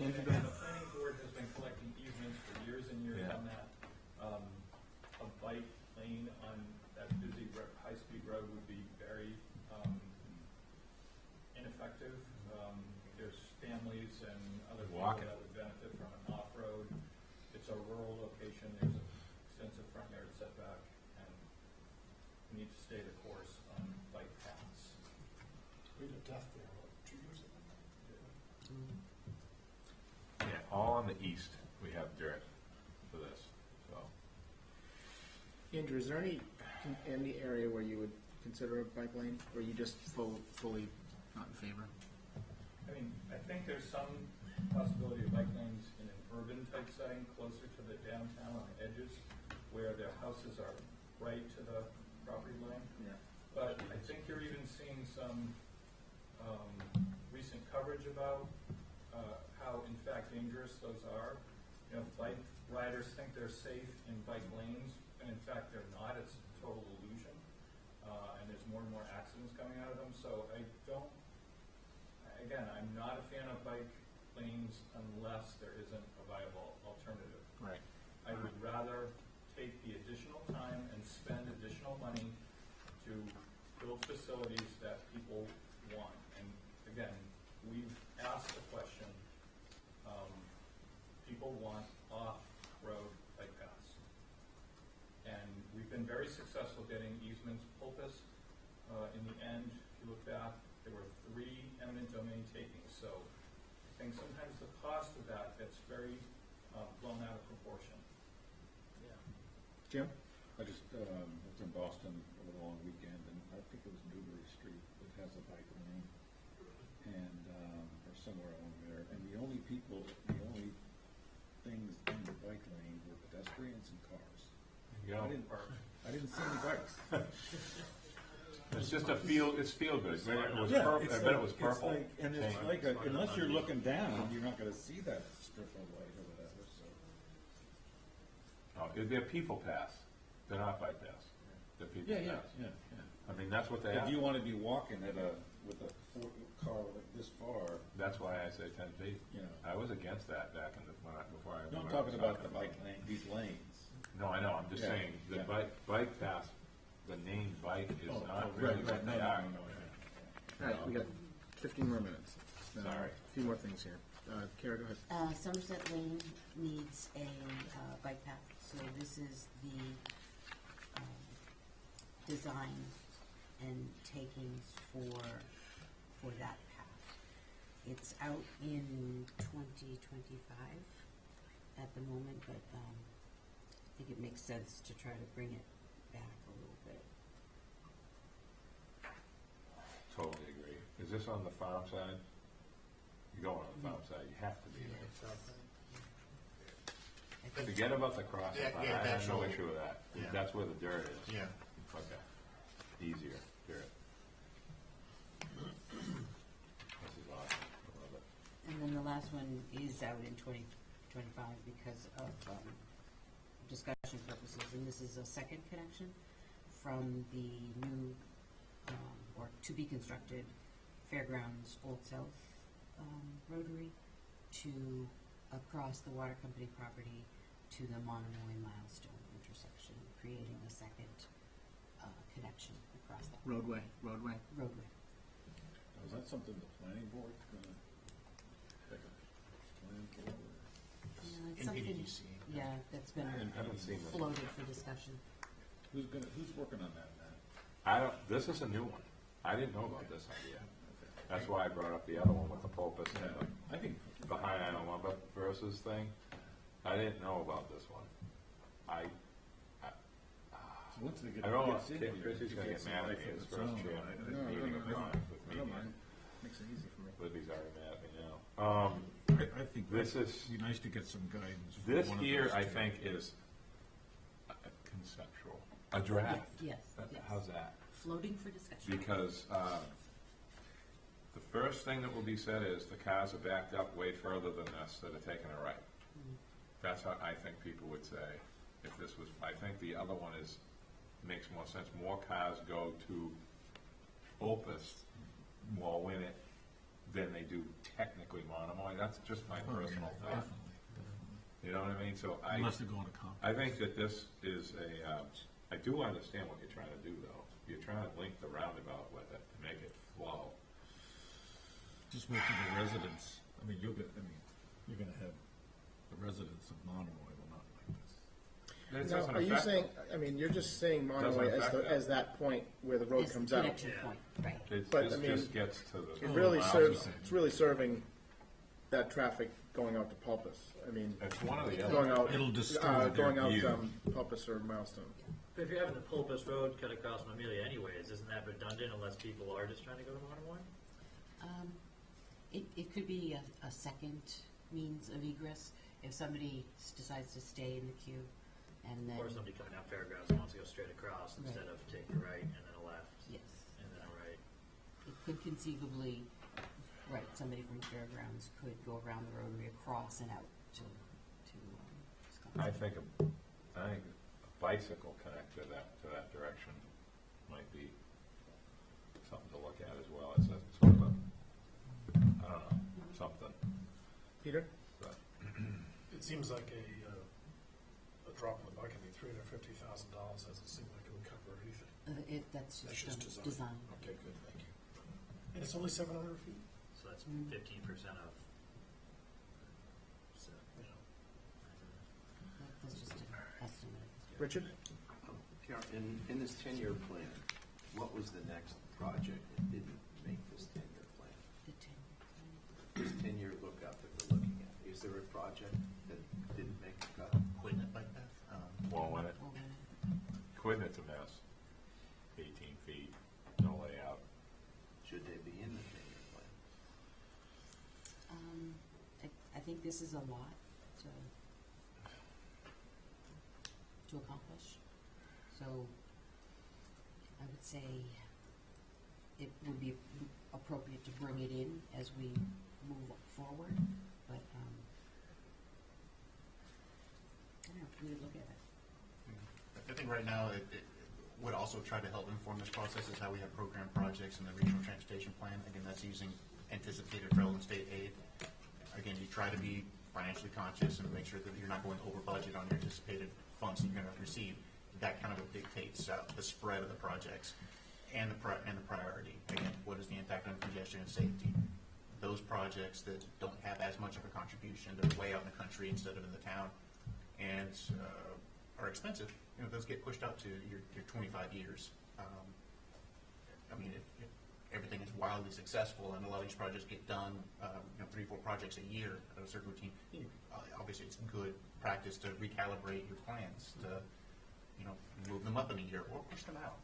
Andrew, go And ahead. the planning board has been collecting easements for years and years Yeah. on that. A bike lane on that busy high-speed road would be very ineffective. There's families and other people Walking. that would benefit from an off-road. It's a rural location, there's an extensive front yard setback, and we need to stay the course on bike paths. We had a death there, what, 2 years ago? Yeah, all on the east, we have dirt for this, so. Andrew, is there any area where you would consider a bike lane, or you just fully not in favor? I mean, I think there's some possibility of bike lanes in an urban type setting closer to the downtown on the edges where their houses are right to the property line. Yeah. But I think you're even seeing some recent coverage about how in fact dangerous those are. You know, bike riders think they're safe in bike lanes, and in fact they're not. It's a total illusion. And there's more and more accidents coming out of them. So again, I'm not a fan of bike lanes unless there isn't a viable alternative. Right. I would rather take the additional time and spend additional money to build facilities that people want. And again, we've asked the question, people want off-road bike paths. And we've been very successful getting easements. Pulpus, in the end, if you look back, there were 3 eminent domain takings. So I think sometimes the cost of that gets very blown out of proportion. Jim? I just was in Boston over the long weekend, and I think it was Newbury Street that has a bike lane, and or somewhere along there. And the only things in the bike lane were pedestrians and cars. You know, I didn't see any bikes. it's just a field, it's feel good. I bet it was Yeah, purple, it's I bet it like- was purple. And it's chain. like, unless you're looking down, you're not gonna see that strip of light or whatever, so. Oh, they're people paths. They're not bike paths. They're people paths. Yeah. I mean, that's what they If are. you wanna be walking with a car like this far, That's why I say 10 feet. You know. I was against that back in the, before I. No, I'm when I was talking about the bike lane, these lanes. No, I know, I'm just Yeah, saying, the yeah. bike path, the name bike is Oh, not oh, really right, what right, no, they no, are. no, yeah. All right, we got 15 more minutes. Sorry. A few more things here. Kara, go ahead. Somerset Lane needs a bike path, so this is the design and takings for that path. It's out in 2025 at the moment, but I think it makes sense to try to bring it back a little bit. Totally agree. Is this on the farm side? You're going on the farm side, you have to be there. I think Forget about the crossing, Yeah, I yeah, have that's no all. issue with that. Yeah. That's where the dirt is. Yeah. Okay. Easier, dirt. This is awesome, I love it. And then the last one is out in 2025 because of discussion purposes, and this is a second connection from the new, or to be constructed Fairgrounds Old South Rotary to across the water company property to the Monomoy Milestone intersection, creating a second connection across that Roadway. roadway. Now, is that something the planning board's gonna take a plan for? Yeah, it's In something, PDDC. yeah, that's been I haven't seen this. floated for discussion. Who's working on that, Matt? I don't, this is a new one. I didn't know about this idea. That's why I brought up the other one with the pulpit and I think. the high island lumber versus thing. I didn't know about this one. So once they get, I don't know, gets in here, Chrissy's it gonna gets get mad at life me of as its first own. chair. I- No, Meeting no, of no, God with I me. don't mind. Makes it easy for me. Libby's already mad at me now. I think This it'd is- be nice to get some guidance. from This one of here, those I two. think, is conceptual. A draft. Yes, yes. How's that? Floating for discussion. Because the first thing that will be said is the cars are backed up way further than this that are taking a right. That's how I think people would say if this was, I think the other one makes more sense. More cars go to Opus more in it than they do technically Monomoy. That's just my Oh, yeah, personal thought. definitely. You know what I mean? So Unless they're going to comp. I think that this is I do understand what you're trying to do though. You're trying to link the roundabout with it to make it flow. Just wait till the residents, you're gonna have the residents of Monomoy will not like this. It Now, doesn't are you affect saying, them. you're just saying Monomoy Doesn't affect as that point where the road It's comes the out? connection point, right. But, This I mean, just gets to the. It really miles serves, and- it's really serving that traffic going out to Pulpus. It's one or the Going other. out, It'll distort going their out, view. Pulpus or Milestone. But if you're having the Pulpus Road cut across Amelia anyways, isn't that redundant unless people are just trying to go to Monomoy? It could be a second means of egress if somebody decides to stay in the queue and then, Or somebody coming down Fairgrounds and wants to go straight across instead of taking a right and then a left yes. and then a right. It could conceivably, right, somebody from Fairgrounds could go around the rotary across and out to I Wisconsin. think a bicycle connect to that direction might be something to look at as well. It's a sort of a, I don't know, something. Peter? But It seems like a drop in the bucket. $350,000 doesn't seem like it would cover anything. That's That's just just design. Okay, good, thank you. And it's only 700 feet? So that's 15% of. So, That's just an estimate. Richard? Karen, in this 10-year plan, what was the next project that didn't make this 10-year plan? The 10 This 10-year lookout that we're looking at, is there a project that didn't make the cut? Quitting it like that. won't win it. well, Quitting it's a mess. 18 feet, no layout. Should they be in the 10-year plan? I think this is a lot to accomplish. So I would say it would be appropriate to bring it in as we move forward, but I don't know, we would look at it. I think right now, it would also try to help inform this process is how we have program projects in the regional transportation plan. Again, that's using anticipated federal and state try to be financially conscious and make sure that you're not going over budget on your anticipated funds that you're going to receive. That kind of dictates the spread of the projects and the priority. Again, what is the impact on congestion and safety? Those projects that don't have as much of a contribution, they're way out in the country instead of in the town, and are expensive. Those get pushed out to your 25 years. I mean, if everything is wildly successful and a lot of these projects get done, 3-4 projects a year at a certain routine, obviously it's good practice to recalibrate your plans to, move them up in a year or push them out.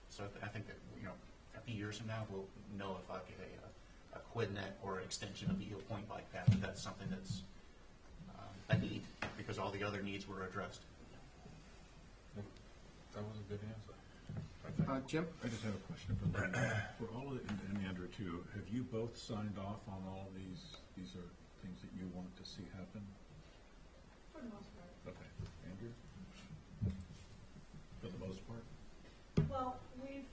So I think that, a few years from now, we'll know if like a QuidNet or extension of the Eel Point bike path, that's something that's a need, because all the other needs were addressed. That was a good answer. Jim? I just have a question for Lynn. For all of it, and Andrew too, have you both signed off on all of these? These are things that you want to see happen? For the most part. Okay. Andrew? For the most part? Well, we've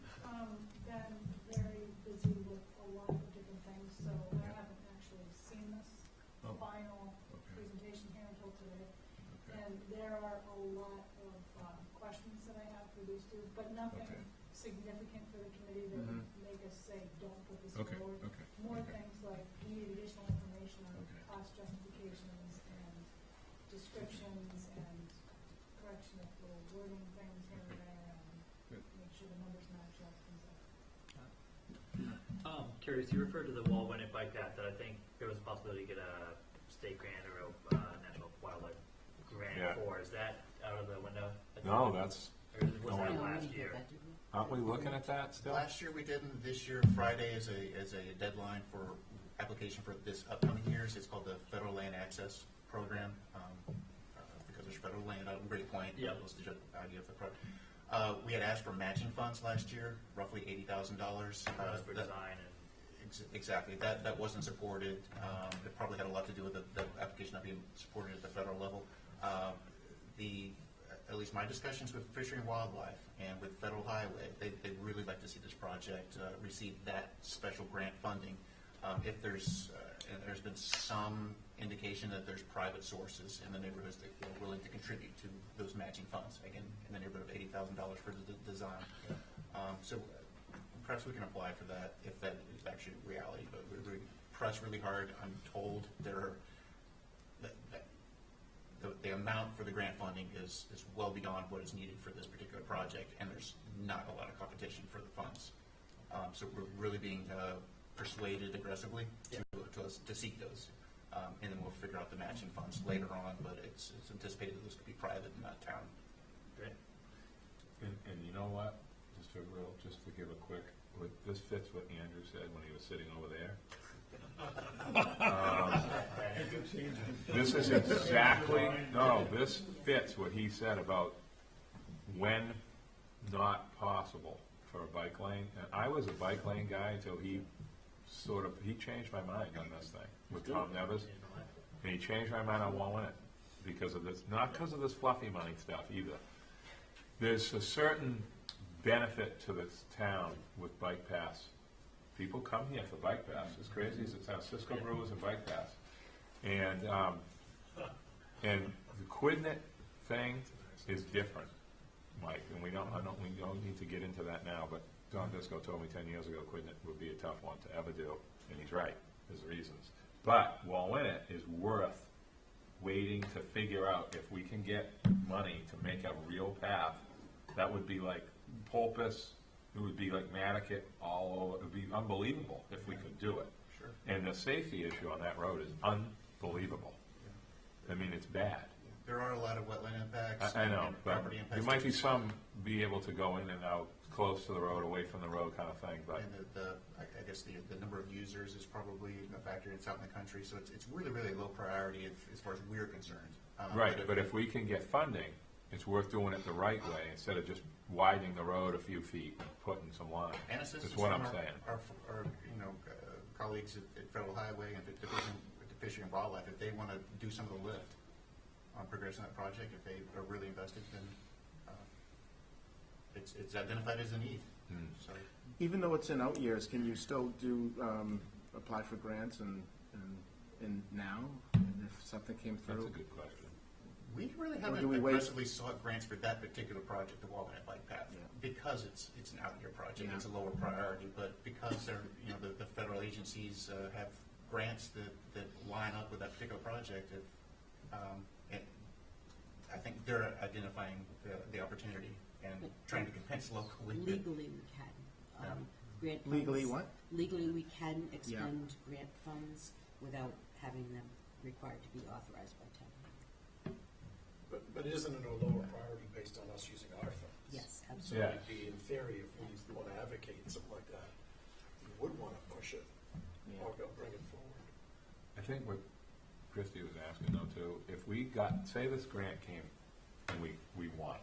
been very busy with a lot of different things, so I haven't actually seen this final presentation here until today. Okay. And there are a lot of questions that I have for these two, but nothing significant for the committee that would make us say, don't put this forward. More things like we need additional information on cost justifications and descriptions and correction of little wording things here and there, and make sure the numbers match up, things like that. Curious, you referred to the Wall-Winnet bike path that I think there was a possibility to get a state grant or a National Wildlife grant for. Is that out of the window? No, that's, Or was that no, last year? aren't we looking at that still? Last year we didn't. This year, Friday is a deadline for application for this upcoming year's. It's called the Federal Land Access Program, because there's federal land out in Great Point. Yep. That was the idea of the project. We had asked for matching funds last year, roughly $80,000. For design and Exactly. That wasn't supported. It probably had a lot to do with the application not being supported at the federal level. At least my discussions with Fishery and Wildlife and with Federal Highway, they'd really like to see this project receive that special grant funding. If there's been some indication that there's private sources in the neighborhoods that are willing to contribute to those matching funds, again, in the neighborhood of $80,000 for the design. So perhaps we can apply for that if that is actually reality, but we press really hard. I'm told the amount for the grant funding is well beyond what is needed for this particular project, and there's not a lot of competition for the funds. So we're really being persuaded aggressively to seek those, and then we'll figure out the matching funds later on, but it's anticipated that this could be private and not town. great. And you know what? Just to give a quick, this fits what Andrew said when he was sitting over there. This is exactly, this fits what he said about when not possible for a bike lane. And I was a bike lane guy until he changed my mind on this thing with Tom Nevers. And he changed my mind on Wall-Winnet because of this, not because of this fluffy money stuff either. There's a certain benefit to this town with bike paths. People come here for bike paths, as crazy as it sounds. Cisco Brewers and bike paths. And the QuidNet thing is different, Mike, and we don't need to get into that now, but Don Disco told me 10 years ago QuidNet would be a tough one to ever do, and he's right, there's reasons. But Wall-Winnet is worth waiting to figure out if we can get money to make a real path. That would be like Pulpus, it would be like Nantucket all over. It would be unbelievable if we could do it. Sure. And the safety issue on that road is unbelievable. I mean, it's bad. There are a lot of wetland impacts. I know, and but property impacts. there might be some be able to go in and out close to the road, away from the road kind of thing, but And I guess the number of users is probably a factor. It's out in the country, so it's really, really low priority as far as we're concerned. right, but if we can get funding, it's worth doing it the right way instead of just widening the road a few feet and putting some line. And assistance That's what from I'm saying. our colleagues at Federal Highway and the Fishery and Wildlife, if they want to do some of the lift on progressing that project, if they are really invested, then it's identified as a need. So Even though it's in out years, can you still do, apply for grants and in now? And if something came through? That's a good question. We really Or haven't do we wait? aggressively sought grants for that particular project, the Walnut Bike Path, Yeah. because it's an out-year project, Yeah. it's a lower priority, but because they're, the federal agencies have grants that line up with that particular project, I think they're identifying the opportunity and trying to convince locally. that- Legally, we can. Grant funds. Legally what? Legally, we can expend grant funds without having them required to be authorized by town. But isn't it a lower priority based on us using our funds? Yes, So absolutely. it'd be, in theory, if we want to advocate something like that, we would want to push it or go bring it forward. I think what Christie was asking though too, if we got, say this grant came and we won,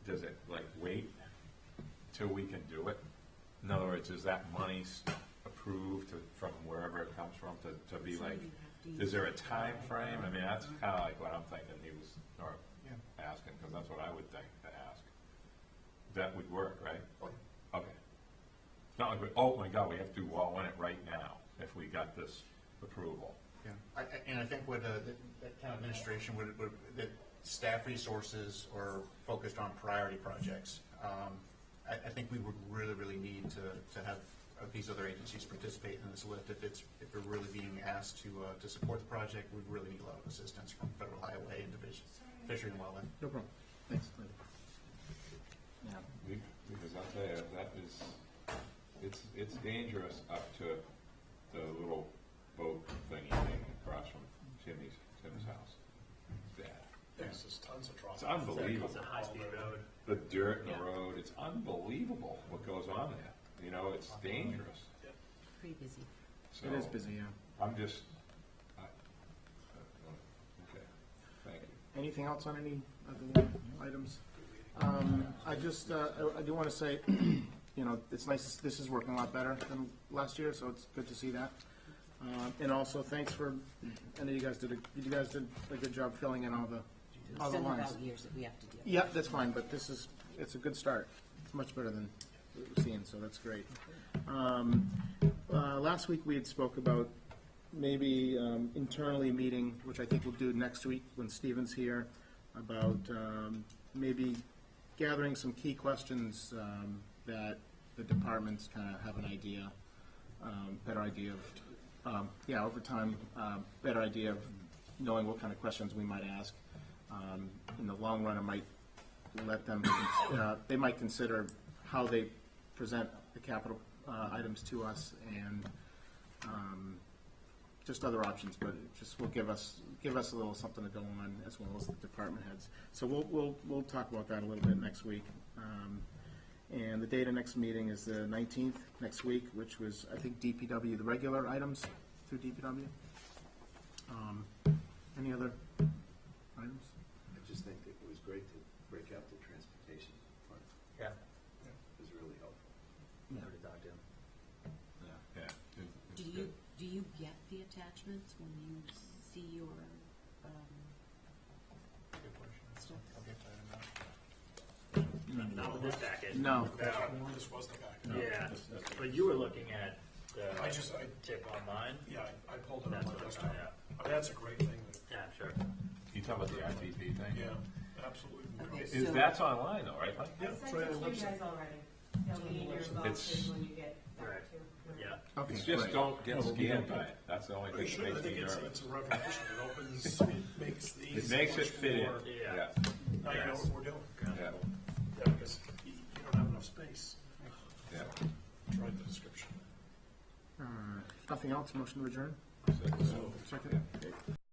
does it like wait till we can do it? In other words, is that money approved from wherever it comes from to be So like, you have to is there a use- time frame? I mean, that's kind of like what I'm thinking he was, or Yeah. asking, because that's what I would think to ask. That would work, right? Okay. It's not like, oh my God, we have to all in it right now if we got this approval. Yeah, and I think what that town administration that staff resources are focused on priority projects. I think we would really need to have these other agencies participate in this lift. If we're really being asked to support the project, we'd really need a lot of assistance from Federal Highway and Division Fishery and Wildlife. No problem. Thanks. Yeah. Because I'll tell you, that is, it's dangerous up to the little boat thingy thing across from Tim's house. It's bad. There's just tons of trouble. It's unbelievable. It's a high-speed road. The dirt in the Yeah. road, it's unbelievable what goes on there. You know, it's dangerous. Pretty busy. So It is busy, yeah. I'm just, okay, thank you. Anything else on any other items? I do want to say, it's nice, this is working a lot better than last year, so it's good to see that. And also, thanks for, I know you guys did a good job filling in all the Still lines. about years that we have to do. Yeah, that's fine, but it's a good start. It's much better than we've seen, so that's great. Last week we had spoke about maybe internally meeting, which I think we'll do next week when Stephen's here, about maybe gathering some key questions that the departments kind of have an idea, better idea of, over time, better idea of knowing what kind of questions we might ask. In the long run, it might let them, they might consider how they present the capital items to us and just other options, but it just will give us a little something to go on as well as the department heads. So we'll talk about that a little bit next week. And the date of next meeting is the 19th next week, which was, I think, DPW, the regular items through DPW. Any other items? I just think it was great to break out the transportation fund. Yeah. It was really helpful. Yeah. Already talked to him. Yeah. Do you get the attachments when you see your Good question. stuff? I'll get to that in a minute. Not with this packet. No. This was the back. Yeah, but you were looking at the I tip online. Yeah, I pulled it on That's my what I desktop. found out. I mean, that's a great thing. Yeah, sure. You talk about the ITP thing? Yeah, absolutely. Okay. That's online though, right, Mike? Yeah, I it's sent right it on to the you website. guys already. You'll be in your It's- boxes when you get Right. back to. Yeah. Okay, It's just great. don't get scared by it. That's the only You thing should. that I makes me think it's nervous. a revolution. It opens, it makes these. It makes it much fit in. more- Yeah. Yeah. Now you know what we're doing. Yeah. Yeah, because you don't have enough space. Yeah. Try the description. If nothing else, motion to adjourn? So- Second?